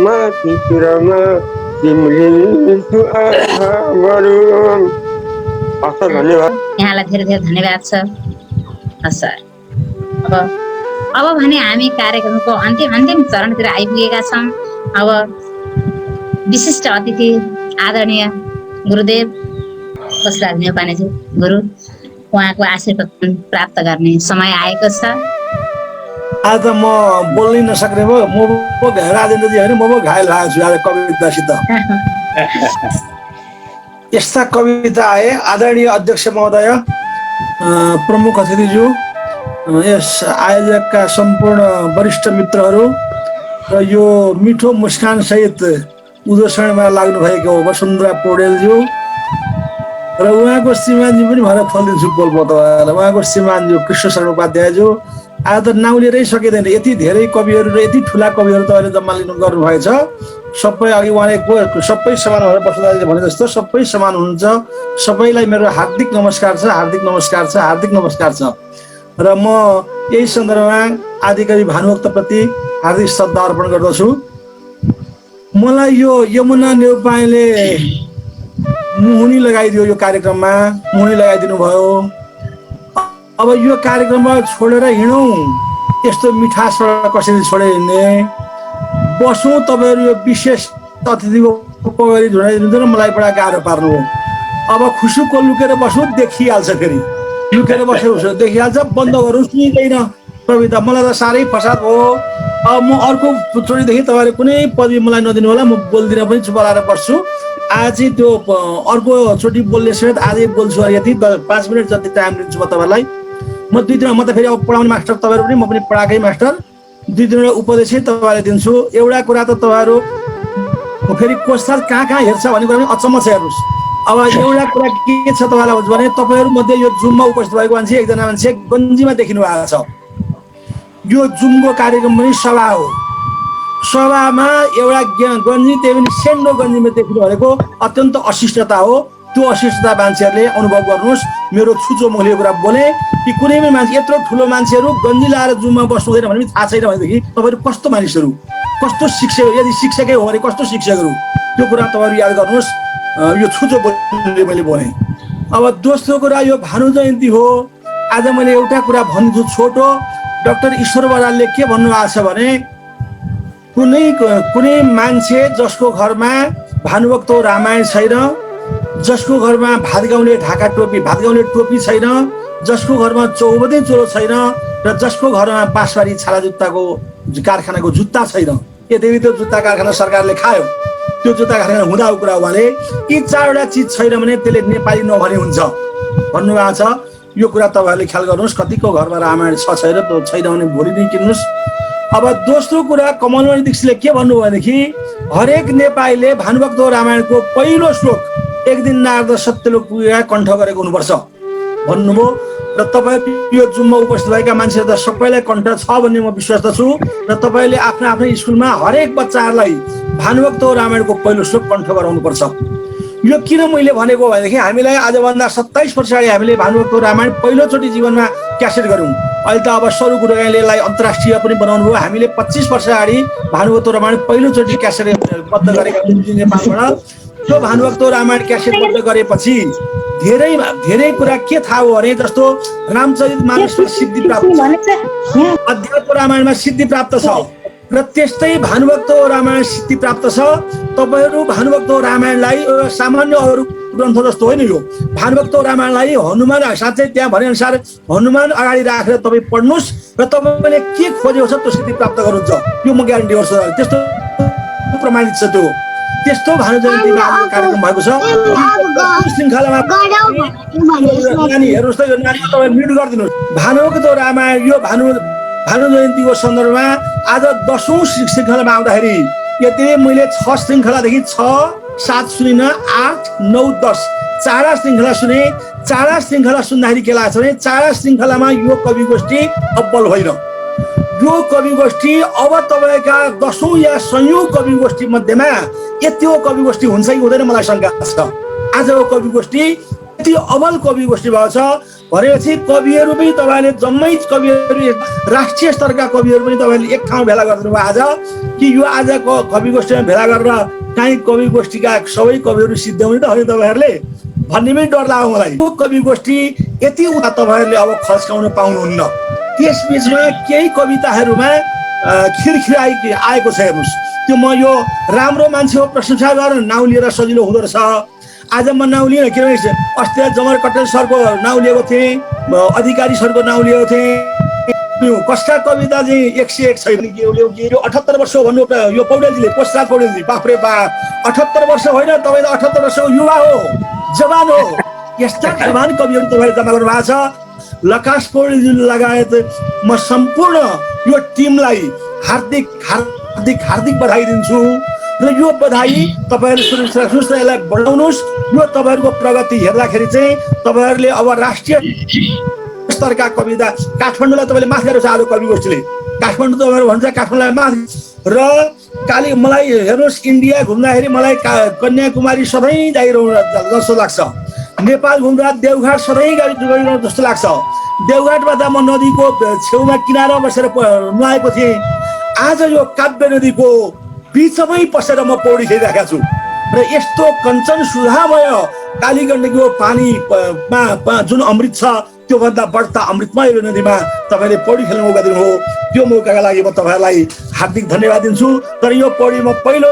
माथि शिरमा सिम्लिन्छु आँखाहरू। हस् धन्यवाद। यहाँलाई धेरै धेरै धन्यवाद छ सर। अब भने हामी कार्यक्रमको अन्तिम चरणतिर आइपुगेका छौँ। अब विशिष्ट अतिथि आदरणीय गुरुदेव बसराज नेउपानेजी गुरु उहाँको आशीर्वाद प्राप्त गर्ने समय आएको छ। आज म बोल्नै नसक्ने भयो। म राजेन्द्रजी होइन म घायल भएको छु आज कवितासित। यस्ता कविता आए आदरणीय अध्यक्ष महोदय, प्रमुख अतिथिज्यू, यस आयोजकका सम्पूर्ण वरिष्ठ मित्रहरू र यो मिठो मुस्कान सहित उद्घोषणमा लाग्नु भएको वसुन्धरा पौडेलज्यू र उहाँको श्रीमानजी पनि भएर खोलिदिन्छु बोल्नु तपाईँहरूलाई। उहाँको श्रीमानज्यू कृष्ण शरण उपाध्यायज्यू आज त नाउँ लिएरै सकिँदैन, यति धेरै कविहरू र यति ठुला कविहरू तपाईँले जम्मा लिनु गर्नुभएछ। सबै अघि उहाँले सबै समान भएर बसुदाले भने जस्तो सबै समान हुनुहुन्छ। सबैलाई मेरो हार्दिक नमस्कार छ, हार्दिक नमस्कार छ, हार्दिक नमस्कार छ। र म यही सन्दर्भमा आदिकवि भानुभक्तप्रति हार्दिक श्रद्धा अर्पण गर्दछु। मलाई यो यमुना नेउपानेले मुहुनी लगाइदियो, यो कार्यक्रममा मुहुनी लगाइदिनु भयो। अब यो कार्यक्रममा छोडेर हिँडौँ, यस्तो मिठासबाट कसरी छोडेर हिँड्ने, बसौँ। तपाईँहरू यो विशेष अतिथिको पगरी झुडाइदिनु मलाई बडा गाह्रो पार्नु हो। अब खुसुको लुकेर बस्नु देखिहाल्छ, फेरि लुकेर बसेर देखिहाल्छ। बन्द गरौँ, सुनिँदैन कविता। मलाई त साह्रै फसाद हो। अब म अर्को चोटिदेखि तपाईँले कुनै पदवी मलाई नदिनु होला, म बोल्दिनँ पनि, चुप लाएर बस्छु। आज चाहिँ त्यो अर्को चोटि बोल्ने समेत आजै बोल्छु। यति 5 मिनट जति टाइम दिन्छु म तपाईँलाई। म 2 दिन म त फेरि अब पढाउने मास्टर, तपाईँहरू पनि, म पनि पढाएकै मास्टर। 2 दिनवटा उपदेशै तपाईँलाई दिन्छु। एउटा कुरा त तपाईँहरू फेरि कोषराज कहाँ कहाँ हेर्छ भन्ने कुरा पनि अचम्म छ। हेर्नुहोस् अब एउटा कुरा के छ तपाईँलाई भने तपाईँहरू मध्ये यो जुममा उपस्थित भएको मान्छे एकजना मान्छे गन्जीमा देखिनु भएको छ। यो जुमको कार्यक्रम पनि सभा हो। सभामा एउटा गन्जी त्यही पनि सेन्डो गन्जीमा देख्नु भनेको अत्यन्त अशिष्टता हो। त्यो अशिष्टता मान्छेहरूले अनुभव गर्नुहोस्। मेरो छुचो मुखले कुरा बोले कि कुनै पनि मान्छे यत्रो ठुलो मान्छेहरू गन्जी लाएर जुममा बस्नु हुँदैन भने थाहा छैन भनेदेखि तपाईँहरू कस्तो मानिसहरू, कस्तो शिक्षक, यदि शिक्षकै हो भने कस्तो शिक्षकहरू, त्यो कुरा तपाईँहरू याद गर्नुहोस्। यो छुचो बोलीले मैले बोलेँ। अब दोस्रो कुरा यो भानु जयन्ती हो। आज मैले एउटा कुरा भन्छु छोटो। डाक्टर ईश्वर बरालले के भन्नुभएको छ भने कुनै मान्छे जसको घरमा भानुभक्त रामायण छैन, जसको घरमा भात गाउने ढाका टोपी भात गाउने टोपी छैन, जसको घरमा चौबन्दी चोलो छैन र जसको घरमा बाँसबारी छाला जुत्ताको कारखानाको जुत्ता छैन, यद्यपि त्यो जुत्ता कारखाना सरकारले खायो, त्यो जुत्ता कारखाना हुँदा कुरा उहाँले यी चारवटा चिज छैन भने त्यसले नेपाली नभने हुन्छ भन्नुभएको छ। यो कुरा तपाईँहरूले ख्याल गर्नुहोस्। कतिको घरमा रामायण छ छैन, त्यो छैन भने भोलि नै किन्नुहोस्। अब दोस्रो कुरा कमलमणि दीक्षितले के भन्नुभयो भनेदेखि हरेक नेपालीले भानुभक्त रामायणको पहिलो श्लोक एक दिन नारद सत्यलोक पुगेर कण्ठ गरेको हुनुपर्छ भन्नुभयो। र तपाईँ यो जुममा उपस्थित भएका मान्छेहरू त सबैलाई कण्ठ छ भन्ने म विश्वास छु। र तपाईँले आफ्नो आफ्नो स्कुलमा हरेक बच्चाहरूलाई भानुभक्त रामायणको पहिलो श्लोक कण्ठ गराउनुपर्छ। यो किन मैले भनेको भनेदेखि हामीलाई आजभन्दा 27 वर्ष अगाडि हामीले भानुभक्त रामायण पहिलोचोटि जीवनमा क्यासेट गऱ्यौँ। अहिले त अब सरू गुरुङले यसलाई अन्तर्राष्ट्रिय पनि बनाउनु भयो। हामीले 25 वर्ष अगाडि भानुभक्त रामायण पहिलोचोटि क्यासेट बद्ध गरेका नेपालबाट। त्यो भानुभक्त रामायण क्यासेट बद्ध गरेपछि धेरै कुरा के थाहा हो भने जस्तो रामचरित मानसमा सिद्धि प्राप्त छ, अध्यात्म रामायणमा सिद्धि प्राप्त छ र त्यस्तै भानुभक्त रामायण सिद्धि प्राप्त छ। तपाईहरू भानुभक्त रामायणलाई सामान्य अरू ग्रन्थ जस्तो होइन, यो भानुभक्त रामायणलाई हनुमान साँच्चै त्यहाँ भने अनुसार हनुमान अगाडि राखेर तपाईँ पढ्नुहोस् र तपाईँले के खोजेको छ त्यो सिद्धि प्राप्त गर्नुहुन्छ। यो म ग्यारेन्टी गर्छु। त्यस्तो प्रमाणित छ। त्यो त्यस्तो भानु जयन्तीमा हाम्रो कार्यक्रम भएको छ। श्रृङ्खलामा नानी हेर्नुहोस् त, यो नानी तपाईँ म्युट गरिदिनुहोस्। भानुभक्त रामायण यो भानु जयन्तीको सन्दर्भमा आज 10औं श्रृङ्खलामा आउँदाखेरि यति मैले 6 श्रृङ्खलादेखि 6, 7 सुनिन, 8, 9, 10 चारवटा श्रृङ्खला सुने। चारवटा श्रृङ्खला सुन्दाखेरि के लाग्छ भने चारवटा श्रृङ्खलामा यो कवि गोष्ठी अब्बल होइन। यो कवि गोष्ठी अब तपाईँका 10औं या 100औं कवि गोष्ठी मध्येमा यति कवि गोष्ठी हुन्छ कि हुँदैन मलाई शङ्का छ। आजको कवि गोष्ठी यति अमल कवि गोष्ठी भएको छ भनेपछि कविहरू पनि तपाईँले जम्मै कविहरू राष्ट्रिय स्तरका कविहरू पनि तपाईँले एक ठाउँ भेला गरिदिनु भयो आज कि यो आजको कवि गोष्ठीमा भेला गरेर काहीँ कवि गोष्ठीका सबै कविहरू सिद्ध्याउने त होइन तपाईँहरूले भन्ने पनि डर लाग्यो मलाई। यो कवि गोष्ठी यति उता तपाईँहरूले अब खस्काउन पाउनुहुन्न। त्यसबिचमा केही कविताहरूमा खिरखिराइ आएको छ। हेर्नुहोस्, त्यो म यो राम्रो मान्छे हो प्रशंसा गरेर नाउँ लिएर सजिलो हुँदो रहेछ। आज म नाउँ लिएन किनभने अस्ति जमर कटेल सरको नाउँ लिएको थिएँ, अधिकारी सरको नाउँ लिएको थिएँ। कसका कविता चाहिँ 101 छैन। यो 78 वर्ष हो भन्नु यो पौडेलजीले, कोषराज पौडेलजी, बाफ्रे बाप 78 वर्ष होइन, तपाईँ त 78 वर्षको युवा हो, जवान हो। यस्ता जवान कविहरू तपाईँले जम्मा गर्नु भएको छ। लकास पौडेलजी लगायत म सम्पूर्ण यो टिमलाई हार्दिक हार्दिक हार्दिक बधाई दिन्छु र यो बधाई तपाईँहरूले सुनिनुहोस् र यसलाई बढाउनुहोस्। यो तपाईँहरूको प्रगति हेर्दाखेरि चाहिँ तपाईँहरूले अब राष्ट्रिय स्तरका कविता काठमाडौँलाई तपाईँले माथि गरेको छ। आज कवि गोष्ठीले काठमाडौँ तपाईँहरू भन्छ काठमाडौँलाई माथि र काली मलाई हेर्नुहोस् इन्डिया घुम्दाखेरि मलाई कन्याकुमारी सधैँ जाइरहनु जस्तो लाग्छ। नेपाल घुम्दा देवघाट सधैँ गइरहनु जस्तो लाग्छ। देवघाटमा त म नदीको छेउमा किनारमा बसेर नुहाएको थिएँ। आज यो काव्य नदीको बिचमै पसेर म पौडी खेलिरहेको छु र यस्तो कञ्चन सुधामय कालीगण्डकीको पानीमा जुन अमृत छ त्योभन्दा बढ्ता अमृतमय यो नदीमा तपाईँले पौडी खेल्ने मौका दिनुभयो। त्यो मौकाका लागि म तपाईँहरूलाई हार्दिक धन्यवाद दिन्छु। तर यो पौडीमा पहिलो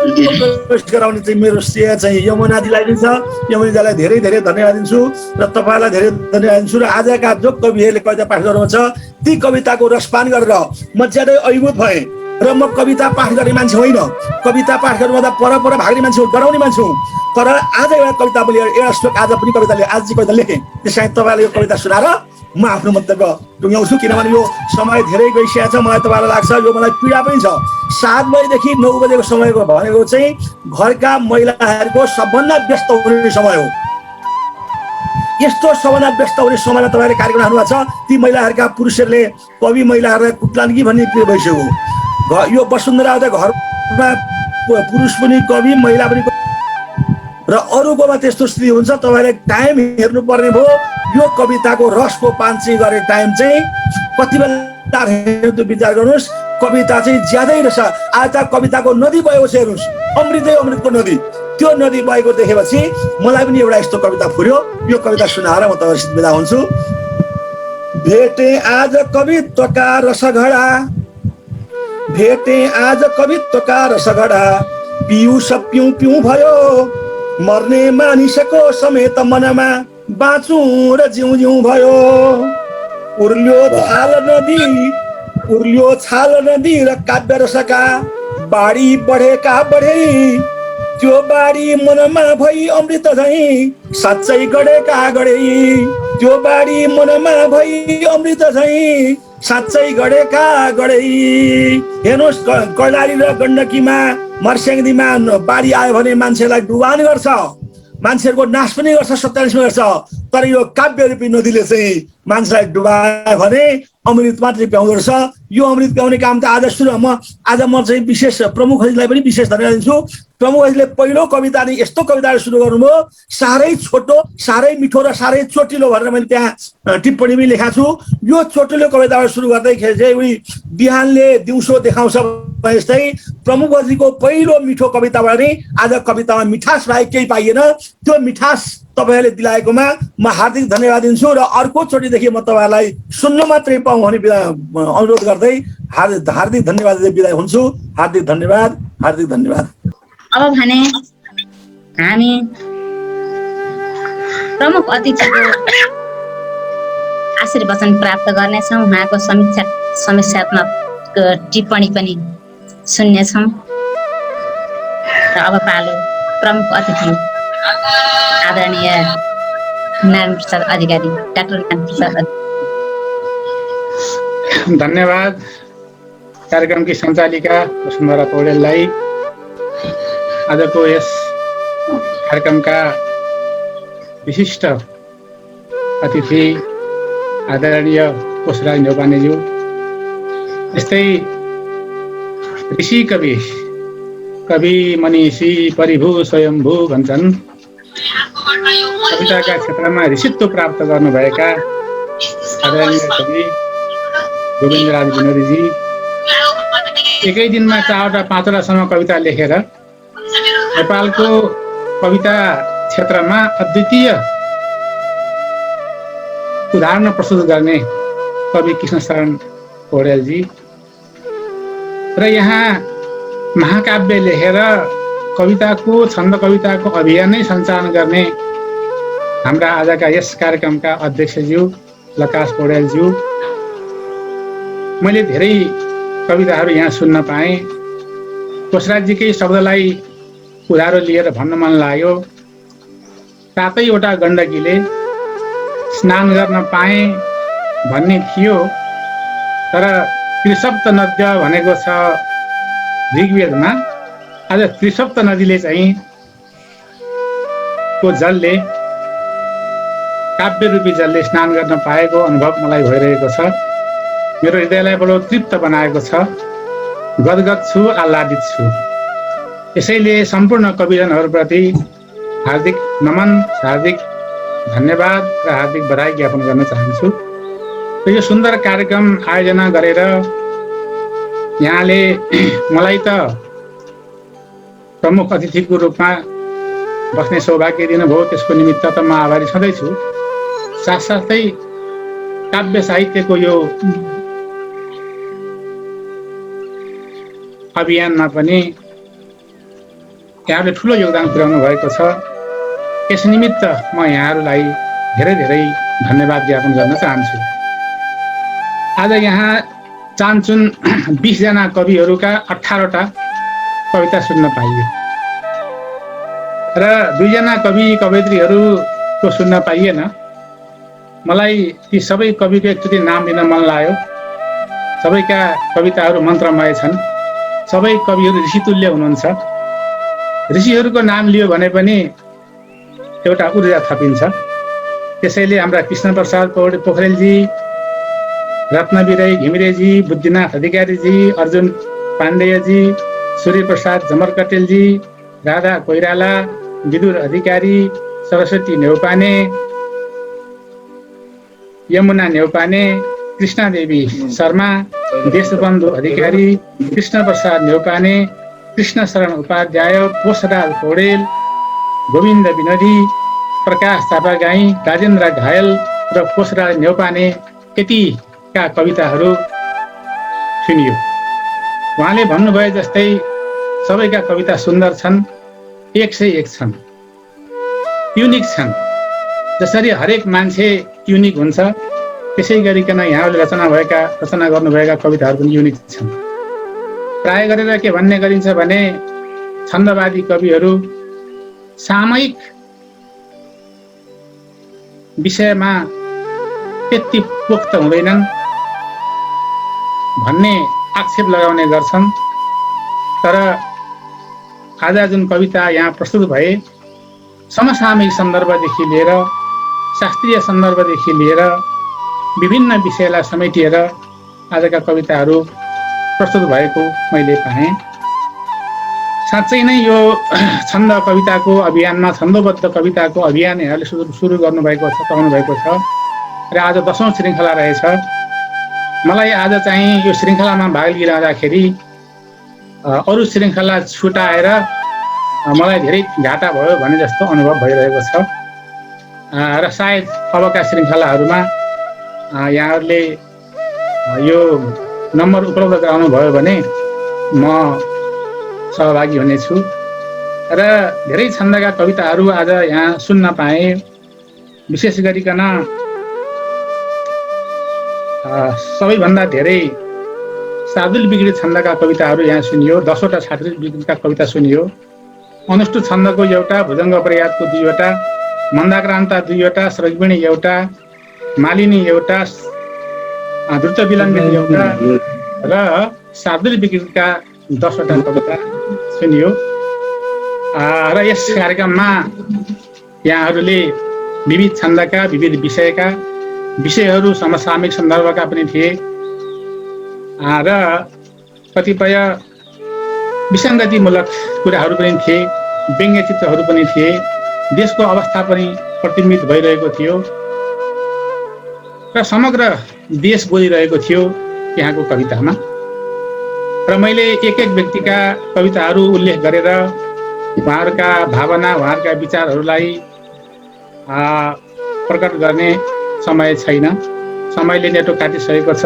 गराउने चाहिँ मेरो श्रेय चाहिँ यमुनाजीलाई नै छ। यमुनाजीलाई धेरै धेरै धन्यवाद दिन्छु र तपाईँलाई धेरै धन्यवाद दिन्छु। र आजका जो कविहरूले कविता पाठ गर्नुहुन्छ ती कविताको रसपान गरेर म ज्यादै अभिभूत भएँ र म कविता पाठ गर्ने मान्छे होइन। कविता पाठ गर्नुभन्दा पर भाग्ने मान्छे हो, डराउने मान्छे हो। तर आज एउटा कविता मैले एउटा श्लोक आज पनि कविता आज चाहिँ कविता लेखेँ। त्यस कारण तपाईँले यो कविता सुनाएर म आफ्नो मन्तव्य टुङ्ग्याउँछु, किनभने यो समय धेरै गइसकेको छ। मलाई तपाईँलाई लाग्छ यो मलाई पीडा पनि छ। 7 बजेदेखि 9 बजेको समयको भनेको चाहिँ घरका महिलाहरूको सबभन्दा व्यस्त हुने समय हो। यस्तो सबभन्दा व्यस्त हुने समयमा तपाईँले कार्यक्रम हाल्नुभएको छ। ती महिलाहरूका पुरुषहरूले कवि महिलाहरूलाई कुट्लान् कि भन्ने के भइसक्यो। यो वसुन्धरा त घरमा पुरुष पनि कवि, महिला पनि, र अरूकोमा त्यस्तो स्थिति हुन्छ। तपाईँले टाइम हेर्नुपर्ने भयो। यो कविताको रसको पान्छी गर्ने टाइम चाहिँ कति बेला त्यो विचार गर्नुहोस्। कविता चाहिँ ज्यादै रहेछ। आज त कविताको नदी बगेको छ, हेर्नुहोस्, अमृतै अमृतको नदी। त्यो नदी बगेको देखेपछि मलाई पनि एउटा यस्तो कविता फुर्यो। यो कविता सुनाएर म तपाईँसित बिदा हुन्छु। भेटे आज कवित्वका रसघडा, भेटे आज कवित्वका रसघडा, पियुष पिउँ पिउँ भयो, मर्ने मानिसको समेत मनमा बाँचौँ र जिउँ जिउँ भयो। उर्ल्यो छाल नदी र काव्य रसका, बाढी बढेका बढे, त्यो बाढी मनमा भई अमृत झैँ साँच्चै गढेका गढे, त्यो बाढी मनमा भई अमृत झैँ साँच्चै गढेका गढे। हेर्नुहोस्, कर्णाली र गण्डकीमा मर्स्याङदीमा बाढी आयो भने मान्छेलाई डुबान गर्छ, मान्छेहरूको नाश पनि गर्छ, सत्यानाश पनि गर्छ। तर यो काव्य रूपी नदीले चाहिँ मान्छेलाई डुबायो भने अमृत मात्रै प्याउँदो रहेछ। यो अमृत प्याउने काम त आज म चाहिँ विशेष प्रमुखजीलाई पनि विशेष धन्यवाद दिन्छु। प्रमुखजीले पहिलो कविता नै यस्तो कविताहरू सुरु गर्नुभयो, साह्रै छोटो, साह्रै मिठो र साह्रै चोटिलो भनेर मैले त्यहाँ टिप्पणी पनि लेखाएको छु। यो चोटिलो कविताबाट सुरु गर्दैखेरि चाहिँ उही बिहानले दिउँसो देखाउँछ जस्तै प्रमुखजीको पहिलो मिठो कविताबाट नै आज कवितामा मिठास बाहेक केही पाइएन। त्यो मिठास तपाईँहरूले दिलाएकोमा म हार्दिक धन्यवाद दिन्छु र अर्कोचोटिदेखि म तपाईँहरूलाई सुन्न मात्रै पाऊँ भनी अनुरोध गर्दै हार्दिक धन्यवाद दिँदै बिदा हुन्छु। हार्दिक धन्यवाद, हार्दिक धन्यवाद। अब भने हामी प्रमुख अतिथिको आशीर्वचन प्राप्त गर्नेछौँ। उहाँको समस्यात्मक टिप्पणी पनि सुन्नेछौँ। र अब पालो प्रमुख अतिथि आदरणीय नारायण प्रसाद अधिकारी, डाक्टर नारायण प्रसाद अधिकारी। धन्यवाद कार्यक्रमकी सञ्चालिका वसुन्धरा पौडेललाई। आजको यस कार्यक्रमका विशिष्ट अतिथि आदरणीय कोशराज न्यौपानेज्यू, यस्तै ऋषि कवि मनीषी परिभू स्वयम्भू भन्छन्। कविताका क्षेत्रमा ऋषित्व प्राप्त गर्नुभएका आदरणीय कवि गोविन्दराज विनोदीजी एकै दिनमा 4वटा 5वटासम्म कविता लेखेर नेपालको कविता क्षेत्रमा अद्वितीय उदाहरण प्रस्तुत गर्ने कवि कृष्णशरण पौडेलजी र यहाँ महाकाव्य लेखेर कविताको छन्द कविताको अभियानै सञ्चालन गर्ने हाम्रा आजका यस कार्यक्रमका अध्यक्षज्यू लकाश पौडेलज्यू। मैले धेरै कविताहरू यहाँ सुन्न पाएँ। कोशराजजीकै शब्दलाई उधारो लिएर भन्न मन लाग्यो, 7वटा गण्डकीले स्नान गर्न पाएँ भन्ने थियो, तर त्रिसप्त नद्य भनेको छ ऋग्वेदमा। आज त्रिसप्त नदीले चाहिँ को जलले, काव्य रूपी जलले स्नान गर्न पाएको अनुभव मलाई भइरहेको छ। मेरो हृदयलाई बडो तृप्त बनाएको छ। गदगद छु, आह्लादित छु। यसैले सम्पूर्ण कविजनहरूप्रति हार्दिक नमन, हार्दिक धन्यवाद र हार्दिक बधाई ज्ञापन गर्न चाहन्छु। र यो सुन्दर कार्यक्रम आयोजना गरेर यहाँले मलाई त प्रमुख अतिथिको रूपमा बस्ने सौभाग्य दिनुभयो, त्यसको निमित्त त म आभारी छँदैछु। साथसाथै काव्य साहित्यको यो अभियानमा पनि यहाँले ठुलो योगदान पुर्याउनु भएको छ। यस निमित्त म यहाँहरूलाई धेरै धेरै धन्यवाद ज्ञापन गर्न चाहन्छु। आज यहाँ चान्चुन 20 जना कविहरूका 18वटा कविता सुन्न पाइयो र 2 जना कवि कवयित्रीहरूको सुन्न पाइएन। मलाई ती सबै कविको एकचोटि नाम लिन मन लाग्यो। सबैका कविताहरू मन्त्रमय छन्। सबै कविहरू ऋषितुल्य हुनुहुन्छ। ऋषिहरूको नाम लियो भने पनि एउटा ऊर्जा थपिन्छ। त्यसैले हाम्रा कृष्णप्रसाद पोखरेलजी, रत्नविरय घिमिरेजी, बुद्धिनाथ अधिकारीजी, अर्जुन पाण्डेयजी, सूर्यप्रसाद जमरकटेलजी, राधा कोइराला, विदुर अधिकारी, सरस्वती नेउपाने, यमुना नेउपाने, कृष्णदेवी शर्मा, देशबन्धु अधिकारी, कृष्णप्रसाद नेउपाने, कृष्णशरण उपाध्याय, पोषराज पौडेल, गोविन्द विनोदी, प्रकाश थापागाई, राजेन्द्र घायल र पोषराज नेउपाने यतिका कविताहरू सुनियो। उहाँले भन्नुभए जस्तै सबैका कविता सुन्दर छन्, 101 छन्, युनिक छन्। जसरी हरेक मान्छे युनिक हुन्छ त्यसै गरिकन यहाँले रचना गर्नुभएका कविताहरू पनि युनिक छन्। प्राय गरेर के भन्ने गरिन्छ भने छन्दवादी कविहरू सामयिक विषयमा त्यति पोख्त हुँदैनन् भन्ने आक्षेप लगाउने गर्छन्। तर आज जुन कविता यहाँ प्रस्तुत भए समसामयिक सन्दर्भदेखि लिएर शास्त्रीय सन्दर्भदेखि लिएर विभिन्न विषयलाई समेटिएर आजका कविताहरू प्रस्तुत भएको मैले पाएँ। साँच्चै नै यो छन्द कविताको अभियानमा, छन्दोबद्ध कविताको अभियान यहाँले सुरु गर्नुभएको छ, पाउनु भएको छ र आज 10औं श्रृङ्खला रहेछ। मलाई आज चाहिँ यो श्रृङ्खलामा भाग लिइरहँदाखेरि अरू श्रृङ्खला छुटाएर मलाई धेरै घाटा भयो भने जस्तो अनुभव भइरहेको छ र सायद अबका श्रृङ्खलाहरूमा यहाँहरूले यो नम्बर उपलब्ध गराउनु भयो भने म सहभागी हुनेछु र धेरै छन्दका कविताहरू आज यहाँ सुन्न पाएँ। विशेष गरिकन सबैभन्दा धेरै शार्दुल विकृत छन्दका कविताहरू यहाँ सुनियो। 10वटा शार्दुल विकृतका कविता सुनियो। अनुष्टुप छन्दको एउटा, भुजङ्ग प्रयातको 2वटा, मन्दाक्रान्ता 2वटा, स्रग्विणी एउटा, मालिनी एउटा, द्रुत विलम्बित एउटा र शार्दुल विकृतका 10वटा कविता सुनियो। र यस कार्यक्रममा यहाँहरूले विविध छन्दका, विविध विषयका विषयहरू समसामयिक सन्दर्भका पनि थिए र कतिपय विसङ्गतिमूलक कुराहरू पनि थिए, व्यङ्ग्य चित्रहरू पनि थिए, देशको अवस्था पनि प्रतिबिम्बित भइरहेको थियो र समग्र देश बोलिरहेको थियो यहाँको कवितामा। र मैले एक व्यक्तिका कविताहरू उल्लेख गरेर उहाँहरूका भावना, उहाँहरूका विचारहरूलाई प्रकट गर्ने समय छैन। समयले नेटो काटिसकेको छ।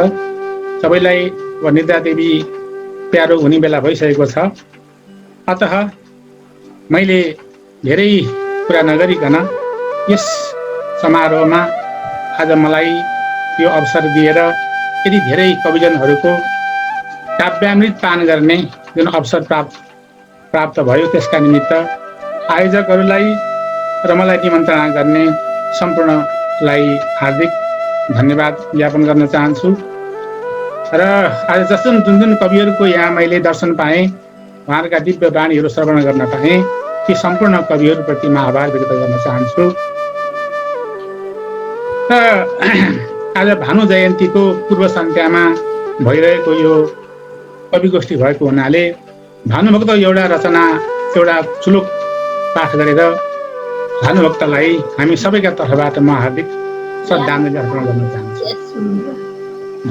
सबैलाई निद्रा देवी प्यारो हुने बेला भइसकेको छ। अतः मैले धेरै कुरा नगरिकन यस समारोहमा आज मलाई यो अवसर दिएर यदि धेरै कविजनहरूको काव्यामृत पान गर्ने जुन अवसर प्राप्त भयो त्यसका निमित्त आयोजकहरूलाई र मलाई निमन्त्रणा गर्ने सम्पूर्णलाई हार्दिक धन्यवाद ज्ञापन गर्न चाहन्छु। र आज जुन कविहरूको यहाँ मैले दर्शन पाएँ, उहाँहरूका दिव्य वाणीहरू श्रवण गर्न पाएँ, ती सम्पूर्ण कविहरूप्रति म आभार व्यक्त गर्न चाहन्छु। र आज भानु जयन्तीको पूर्व सन्ध्यामा भइरहेको यो कविगोष्ठी भएको हुनाले भानुभक्त एउटा रचना, एउटा श्लोक पाठ गरेर भानुभक्तलाई हामी सबैका तर्फबाट म हार्दिक श्रद्धाञ्जली अर्पण गर्न चाहन्छु।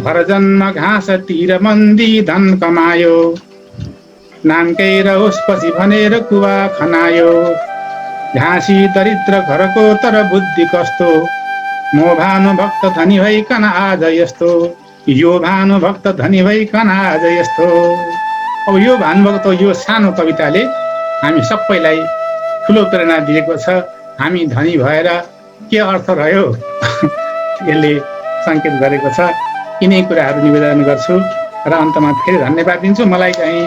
भर जन्म घाँस तिर मन्दी धन कमायो, नानकै रहोस् पछि भनेर कुवा खनायो। घाँसी दरिद्र घरको तर बुद्धि कस्तो, मो भानुभक्त धनी भइकन आज यस्तो। यो भानुभक्त धनी भइकन आज यस्तो। अब यो भानुभक्त यो सानो कविताले हामी सबैलाई ठुलो प्रेरणा दिएको छ। हामी धनी भएर के अर्थ रह्यो यसले सङ्केत गरेको छ। यिनै कुराहरू निवेदन गर्छु र अन्तमा फेरि धन्यवाद दिन्छु। मलाई चाहिँ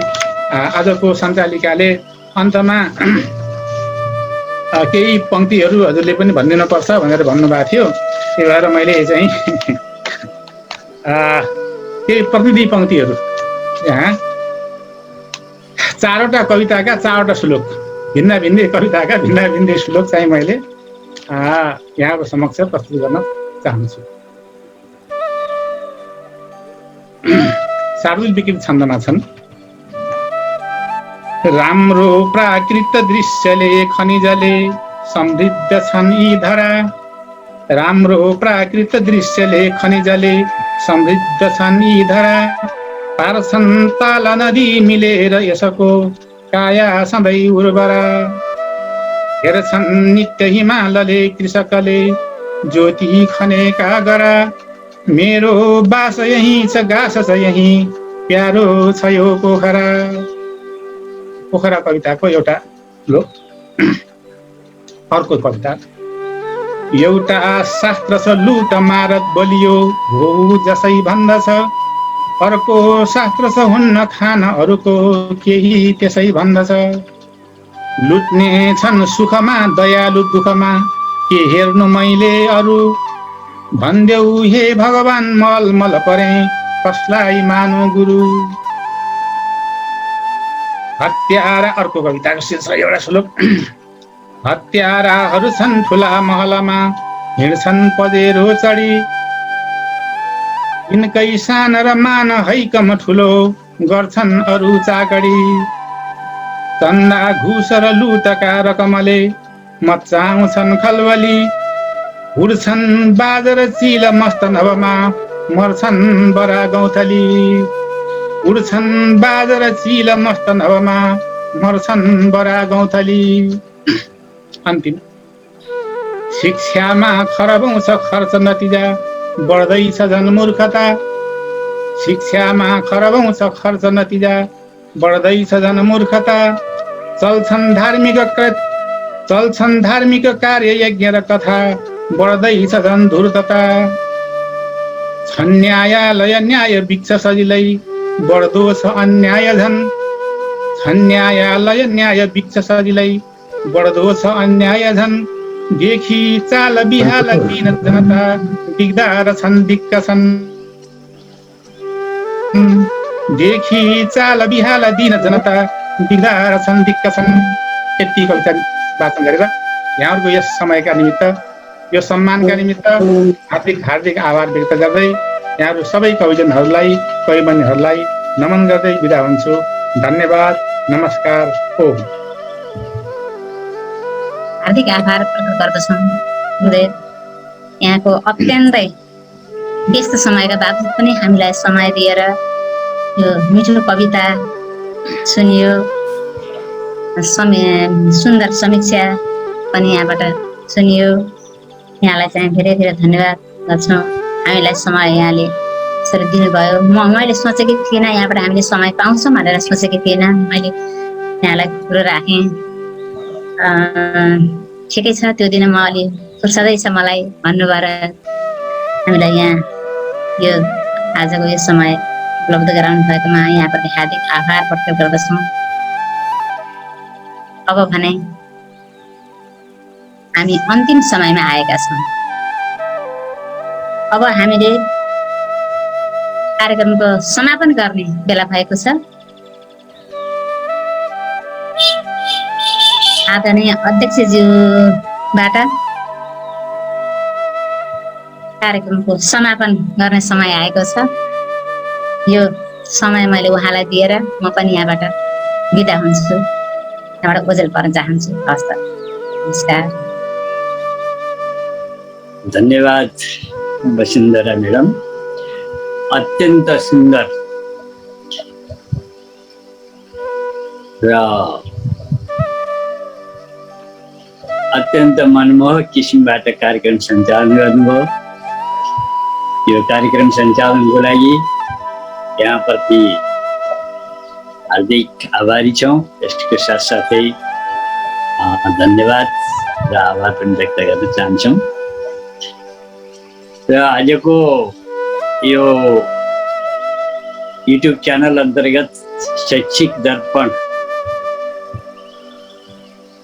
आजको सञ्चालिकाले अन्तमा केही पङ्क्तिहरू हजुरले पनि भनिदिनुपर्छ भनेर भन्नुभएको थियो। त्यही भएर मैले चाहिँ केही प्रतिनिधि पंक्तिहरू यहाँ 4वटा कविताका 4वटा श्लोक भिन्न भिन्दै कविताका भिन्न भिन्दै श्लोक चाहिँ मैले यहाँको समक्ष प्रस्तुत गर्न चाहन्छु। शार्दूल विकृत छन्दमा छन्। राम्रो प्राकृत दृश्यले खनिजले समृद्ध छन् यी धरा, राम्रो प्राकृत दृश्यले खनिजले समृद्ध छन् यी धरा, पार्छन् ताल नदी मिलेर यसको काया सधैँ उर्वरा, हेर्छन् नित्य हिमालले कृषकले ज्योति खनेका गरा, मेरो बास यही छ गास छ यही प्यारो छ यो पोखरा। पोखरा कविताको एउटा श्लोक। अर्को कविता। एउटा शास्त्र छ लुट मारत बलियो हो जसै भन्दछ, अर्को शास्त्र छ हुन्न खान अरूको केही त्यसै भन्दछ, लुट्ने छन् सुखमा दयालु दुःखमा के हेर्नु मैले अरू, भन्देऊ हे भगवान मल मल परे कसलाई मानु गुरु। हत्यारा अर्को कविताको शीर्षक एउटा श्लोक। हत्याराहरू छन् ठुला महलमा हिँड्छन् पजेरो चढी, यिनकै सान र मान हैकम ठुलो गर्छन् अरू चाकडी, चन्दा घुस र लुटका रकमले मचाउँछन् खलबली, उड्छन् बाज र चिल मस्त नभमा मर्छन् बरा गौँथली, उड्छन् बाज र चिल मस्त नभमा मर्छन् बरा गौँथली। अन्तिम। शिक्षामा खरबौँ छ खर्च नतिजा बढ्दैछ झन् मूर्खता, शिक्षामा खरबौँ छ खर्च नतिजा बढ्दैछ झन् मूर्खता, चल्छन् धार्मिक कार्य यज्ञ र कथा बढ्दैछ झन् धूर्तता, छन् न्यायालय न्याय बिक्छ सजिलै बढ्दो छ अन्याय झन्, छन् न्यायालय न्याय बिक्छ सजिलै बढ्दो छ अन्याय झन्, देखि चाल बिहाल दिन जनता बिग्दा र छन् दिक्क छन्, देखि चाल बिहाल दिन जनता बिग्दा र छन् दिक्क छन्। यति कविता वाचन गरेर यहाँहरूको यस समयका निमित्त यो सम्मानका निमित्त हार्दिक हार्दिक आभार व्यक्त गर्दै यहाँहरू सबै कविजनहरूलाई कविबन्धुहरूलाई नमन गर्दै बिदा हुन्छु। धन्यवाद, नमस्कार, ओम। हार्दिक आभार प्रकट गर्दछौँ गुरुदेव। यहाँको अत्यन्तै व्यस्त समयका बावजुद पनि हामीलाई समय दिएर यो मिठो कविता सुनियो, सुन्दर समीक्षा पनि यहाँबाट सुनियो। यहाँलाई चाहिँ धेरै धेरै धन्यवाद गर्छौँ। हामीलाई समय यहाँले यसरी दिनुभयो। मैले सोचेकै थिएन यहाँबाट हामीले समय पाउँछौँ भनेर सोचेकै थिएन। मैले यहाँलाई कुरो राखेँ। ठिकै छ, त्यो दिन म अलि फुर्सदै छ मलाई भन्नुभएर हामीलाई यहाँ यो आजको यो समय उपलब्ध गराउनु भएकोमा यहाँप्रति हार्दिक आभार प्रकट गर्दछौँ। अब भने हामी अन्तिम समयमा आएका छौँ। अब हामीले कार्यक्रमको समापन गर्ने बेला भएको छ। आदरणीय अध्यक्षज्यूबाट कार्यक्रमको समापन गर्ने समय आएको छ। यो समय मैले उहाँलाई दिएर म पनि यहाँबाट बिदा हुन्छु, यहाँबाट ओझेल पर्न चाहन्छु। हस् त, नमस्कार। धन्यवाद वसुन्धरा म्याडम, अत्यन्त सुन्दर र अत्यन्त मनमोहक किसिमबाट कार्यक्रम सञ्चालन गर्नुभयो। यो कार्यक्रम सञ्चालनको लागि यहाँप्रति हार्दिक आभारी छौँ। यसको साथसाथै धन्यवाद र आभार पनि व्यक्त गर्न चाहन्छौँ। र आजको यो युट्युब च्यानल अन्तर्गत शैक्षिक दर्पण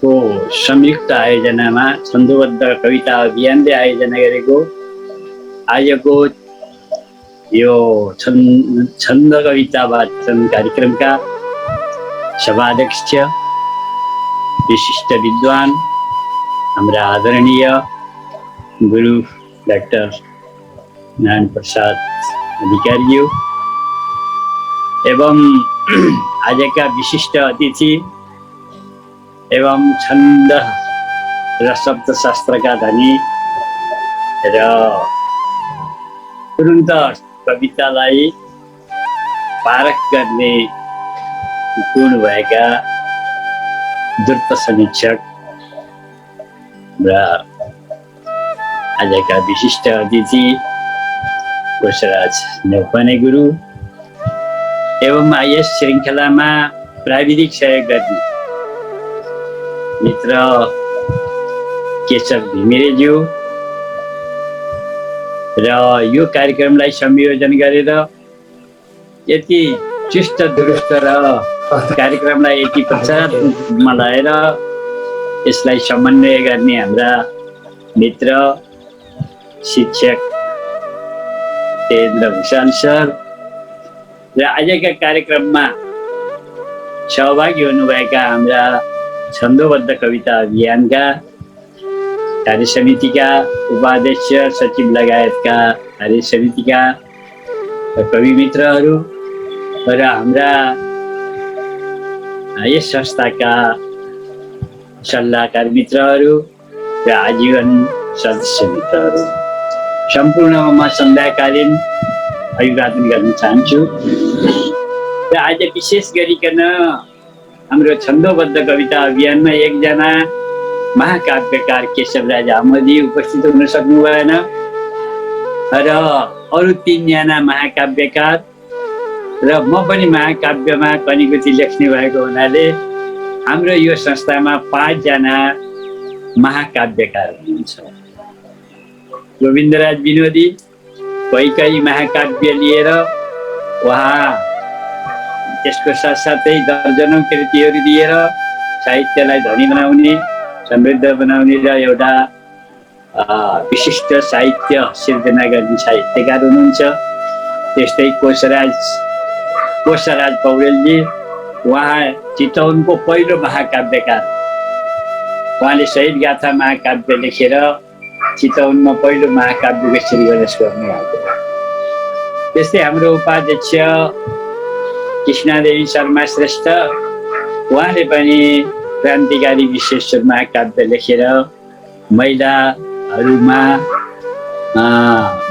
को संयुक्त आयोजनामा छन्दोबद्ध कविता अभियानले आयोजना गरेको आजको यो छन्द कविता वाचन कार्यक्रमका सभाध्यक्ष विशिष्ट विद्वान हाम्रा आदरणीय गुरु डाक्टर नारायण प्रसाद अधिकारीज्यू एवं आजका विशिष्ट अतिथि एवं छन्द र शब्दशास्त्रका धनी र तुरुन्त कवितालाई पारख गर्ने गुण भएका द्रुत समीक्षक र आजका विशिष्ट अतिथि कोशराज नेउपाने गुरु एवं यस श्रृङ्खलामा प्राविधिक सहयोग गर्ने मित्र केशव घिमिरेज्यू र यो कार्यक्रमलाई संयोजन गरेर यति चुस्त दुरुस्त र कार्यक्रमलाई यति प्रचारमा लगाएर यसलाई समन्वय गर्ने हाम्रा मित्र शिक्षक तेन्द्र भूषाल सर र आजका कार्यक्रममा सहभागी हुनुभएका हाम्रा छन्दोबद्ध कविता अभियानका कार्य समितिका उपाध्यक्ष सचिव लगायतका कार्य समितिका कवि मित्रहरू र हाम्रा यस संस्थाका सल्लाहकार मित्रहरू र आजीवन सदस्य मित्रहरू सम्पूर्णमा म सन्ध्याकालीन अभिवादन गर्न चाहन्छु र आज विशेष गरिकन हाम्रो छन्दोबद्ध कविता अभियानमा एकजना महाकाव्यकार केशवराज आमदी उपस्थित हुन सक्नु भएन र अरू 3 जना महाकाव्यकार र म पनि महाकाव्यमा कनिगुती लेख्ने भएको हुनाले हाम्रो यो संस्थामा 5 जना महाकाव्यकार हुनुहुन्छ। गोविन्दराज विनोदी कैकई महाकाव्य लिएर उहाँ त्यसको साथसाथै दर्जनौं कृतिहरू दिएर साहित्यलाई धनी बनाउने समृद्ध बनाउने र एउटा विशिष्ट साहित्य सिर्जना गर्ने साहित्यकार हुनुहुन्छ। त्यस्तै कोशराज पौडेलजी उहाँ चितवनको पहिलो महाकाव्यकार, उहाँले शहीद गाथा महाकाव्य लेखेर चितवनमा पहिलो महाकाव्यको सृजना गर्नुभएको। त्यस्तै हाम्रो उपाध्यक्ष कृष्णादेवी शर्मा श्रेष्ठ उहाँले पनि क्रान्तिकारी विश्वेश्वर महाकाव्य लेखेर महिलाहरूमा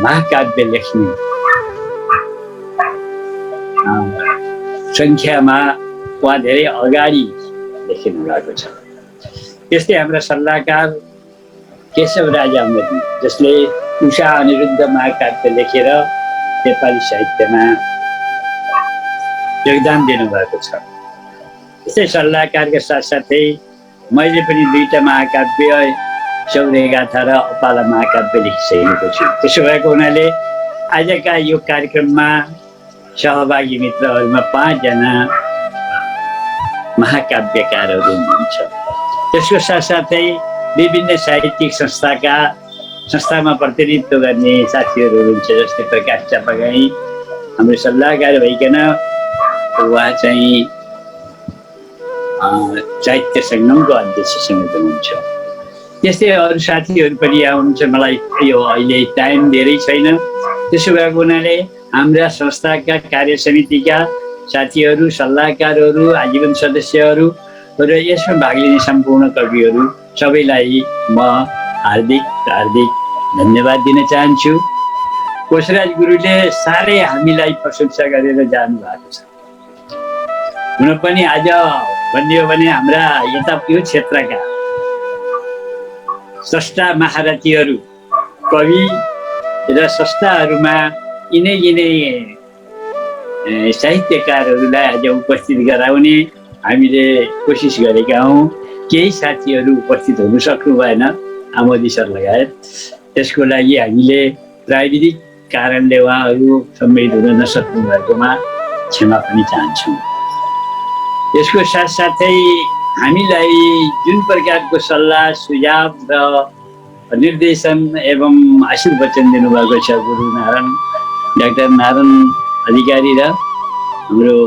महाकाव्य लेख्ने संख्यामा उहाँ धेरै अगाडि लेखिनु भएको छ। त्यस्तै हाम्रा सल्लाहकार केशवराज आमदी जसले उषा अनिरुद्ध महाकाव्य लेखेर नेपाली साहित्यमा योगदान दिनुभएको छ। त्यस्तै सल्लाहकारका साथसाथै मैले पनि 2टा महाकाव्य शौर्य गाथा र अपाला महाकाव्य लेखिसकेको छु। त्यसो भएको हुनाले आजका यो कार्यक्रममा सहभागी मित्रहरूमा 5 जना महाकाव्यकारहरू हुनुहुन्छ। त्यसको साथसाथै विभिन्न साहित्यिक संस्थामा प्रतिनिधित्व गर्ने साथीहरू हुनुहुन्छ। जस्तै प्रकाश चापागाई हाम्रो सल्लाहकार भइकन उहाँ चाहिँ साहित्य सङ्गमको अध्यक्ष समेत हुनुहुन्छ। त्यस्तै अरू साथीहरू पनि आउनुहुन्छ। मलाई यो अहिले टाइम धेरै छैन, त्यसो भएको हुनाले हाम्रा संस्थाका कार्य समितिका साथीहरू, सल्लाहकारहरू, आजीवन सदस्यहरू र यसमा भाग लिने सम्पूर्ण कविहरू सबैलाई म हार्दिक धन्यवाद दिन चाहन्छु। कोशराज गुरुले साह्रै हामीलाई प्रशंसा गरेर जानु भएको छ। हुन पनि आज भन्ने हो भने हाम्रा यता यो क्षेत्रका स्रष्टा महारथीहरू कवि र स्रष्टाहरूमा यिनै साहित्यकारहरूलाई आज उपस्थित गराउने हामीले कोसिस गरेका हौँ। केही साथीहरू उपस्थित हुन सक्नु भएन, आमोदी सर लगायत। त्यसको लागि हामीले प्राविधिक कारणले उहाँहरू सम्मिलित हुन नसक्नु भएकोमा क्षमा पनि चाहन्छौँ। यसको साथसाथै हामीलाई जुन प्रकारको सल्लाह सुझाव र निर्देशन एवं आशीर्वचन दिनुभएको छ गुरु नारायण डाक्टर नारायण अधिकारी र हाम्रो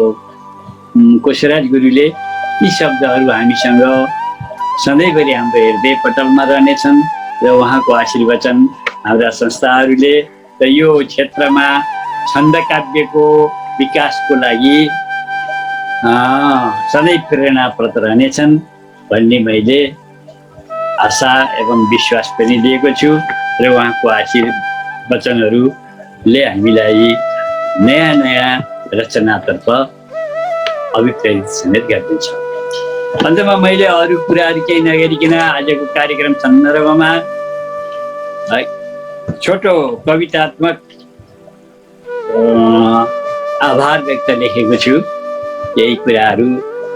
कोशराज गुरुले। यी शब्दहरू हामीसँग सधैँभरि हाम्रो हृदय पटलमा रहनेछन् र उहाँको आशीर्वचन हाम्रा संस्थाहरूले र यो क्षेत्रमा छन्द काव्यको विकासको लागि सधैँ प्रेरणाप्रद रहनेछन् भन्ने मैले आशा एवं विश्वास पनि दिएको छु र उहाँको आशीर्वचनहरूले हामीलाई नयाँ नयाँ रचनातर्फ अभिप्रेरित समेत गर्दछ। अन्तमा मैले अरू कुराहरू केही नगरिकन आजको कार्यक्रम सन्दर्भमा छोटो कवितात्मक आभार व्यक्त लेखेको छु। यही कुराहरू,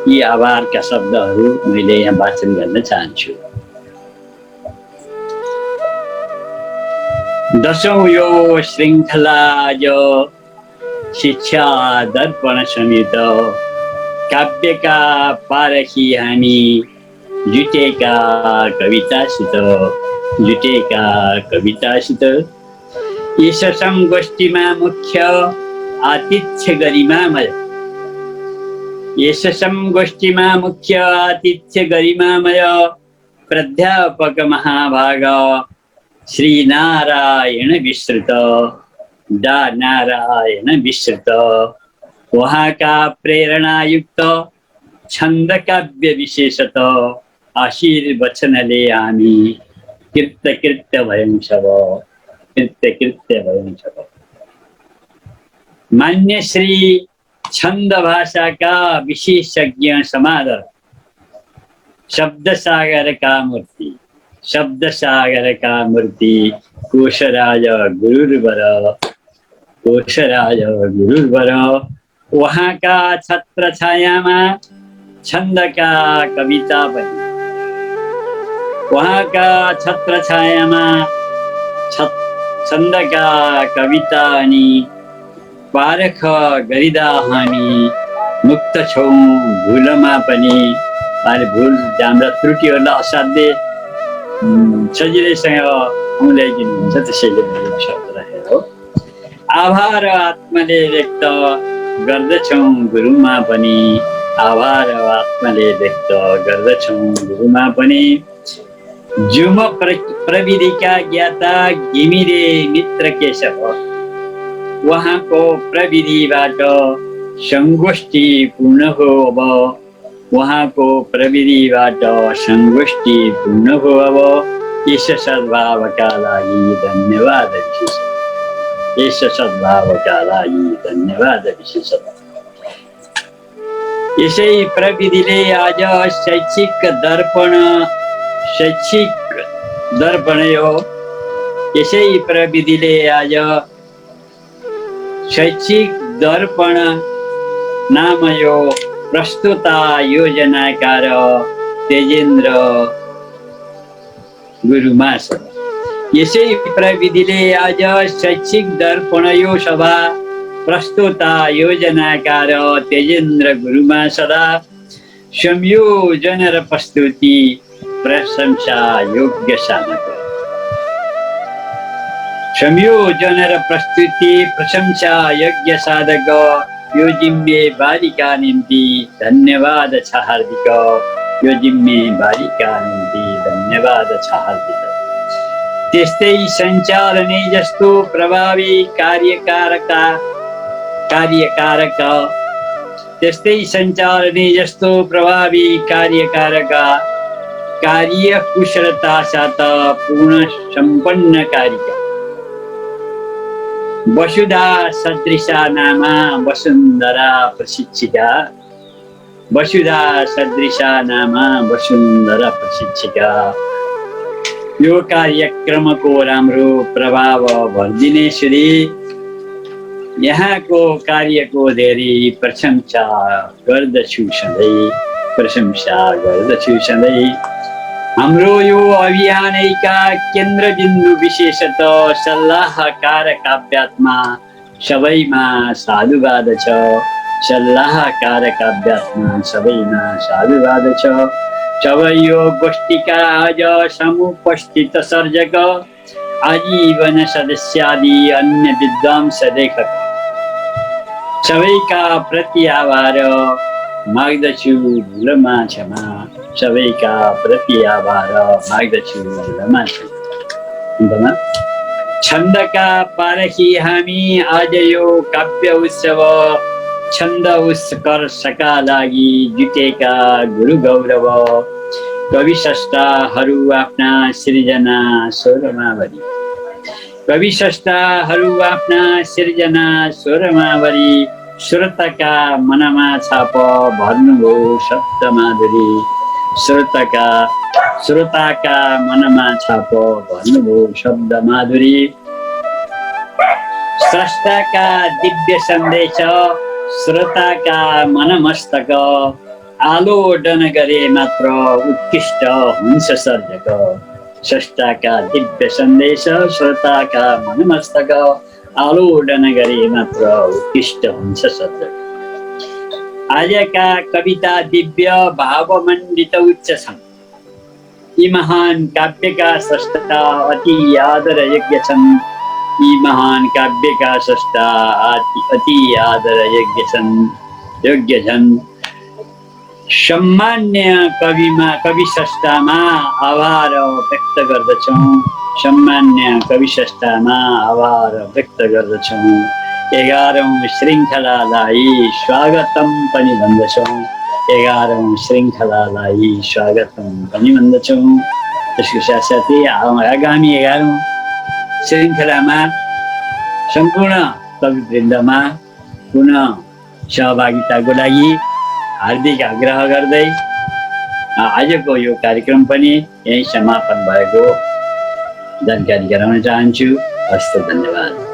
यी आभारका शब्दहरू मैले यहाँ वाचन गर्न चाहन्छु। दशौं यो श्रृङ्खला जो शिक्षा दर्पण समेत काव्यका पारखी हामी जुटेका कवितासित यस सङ्गोष्ठीमा मुख्य आतिथ्य गरिमामय प्राध्यापक महाभाग श्री नारायण विश्रुत उहाँका प्रेरणायुक्त छन्द काव्य विशेषत आशीर्वचनले हामी कृत्य भयौं सब। मान्य श्री छन्द भाषाका विशेषज्ञ समादर शब्द सागर का मूर्ति कोशराज गुरुर्वर उहाँका छत्र छायामा छन्दका कविता अनि पारख गरिदा हामी मुक्त छौँ भुलमा पनि। भुल हाम्रा त्रुटिहरूलाई असाध्यै सजिलैसँग उम्ल्याइदिनुहुन्छ, त्यसैले मैले शब्द राखेको हो। आभार आत्माले व्यक्त गर्दछौँ गुरुमा पनि जुम प्रविधिका ज्ञाता घिमिरे मित्र केशव उहाँको प्रविधिबाट सङ्गोष्ठी पूर्ण हो अब। यस सद्भावका लागि धन्यवाद विशेष। यसै प्रविधिले आज शैक्षिक दर्पण नाम यो प्रस्तुता योजनाकार तेजेन्द्र गुरुमा सदा। यसै प्रविधिले आज शैक्षिक दर्पण यो सभा प्रस्तुता योजनाकार तेजेन्द्र गुरुमा सदा संयोजन र प्रस्तुति प्रशंसा योग्य साधक। यो जिम्मेवारीका निम्ति धन्यवाद छ हार्दिक। त्यस्तै सञ्चालनै जस्तो प्रभावी कार्यकारक कार्य कुशलता साथ पूर्ण सम्पन्न कारिका वसुधा सदृशा नामा वसुन्धरा प्रशिक्षिका। यो कार्यक्रमको राम्रो प्रभाव भर्दिने श्री यहाँको कार्यको धेरै प्रशंसा गर्दछु सधैँ। हाम्रो यो अभियानैका केन्द्रबिन्दु विशेषतः सल्लाहकार काव्यात्मा सबैमा साधुवाद छ। सब यो गोष्ठीका आज समुपस्थित सर्जक आजीवन सदस्यादि अन्य विद्वांस लेखक सबैका प्रति आभार माग्दछु भुलमा क्षमा सबैका प्रति आभार माग्दछु भुलमा क्षमा छन्दका पारखी हामी आज यो काव्य उत्सव छन्द उत्कर्षका लागि जुटेका गुरु गौरव कवि स्रष्टाहरू आफ्ना सृजना स्वरमा भरी कवि स्रष्टाहरू आफ्ना सृजना स्वरमा भरी श्रोताका मनमा छाप भर्नुभयो शब्द माधुरी श्रोताका मनमा छाप भर्नुभयो शब्द माधुरी स्रष्टाका दिव्य सन्देश श्रोताका मनमस्तक आलोडन गरे मात्र उत्कृष्ट हुन्छ सर्जक स्रष्टाका दिव्य सन्देश श्रोताका मनमस्तक आलोडन गरे मात्र उत्कृष्ट हुन्छ सर्जक आजका कविता दिव्य भावमण्डित उच्च छन् यी महान काव्यका स्रष्टा अति आदर योग्य छन् यी महान काव्यका स्रष्टा अति आदर योग्य छन् सम्मान्य कवि स्रष्टामा आभार व्यक्त गर्दछौँ सम्मान्य कवि स्रष्टामा आभार व्यक्त गर्दछौँ 11औं श्रृङ्खलालाई स्वागतम पनि भन्दछौँ 11औं श्रृङ्खलालाई स्वागतम पनि भन्दछौँ त्यसको साथसाथै आगामी 11औं श्रृङ्खलामा सम्पूर्ण कविवृन्दमा पुनः सहभागिताको लागि हार्दिक आग्रह गर्दै आजको यो कार्यक्रम पनि यही समापन भएको जानकारी गराउन चाहन्छु। हस्त धन्यवाद।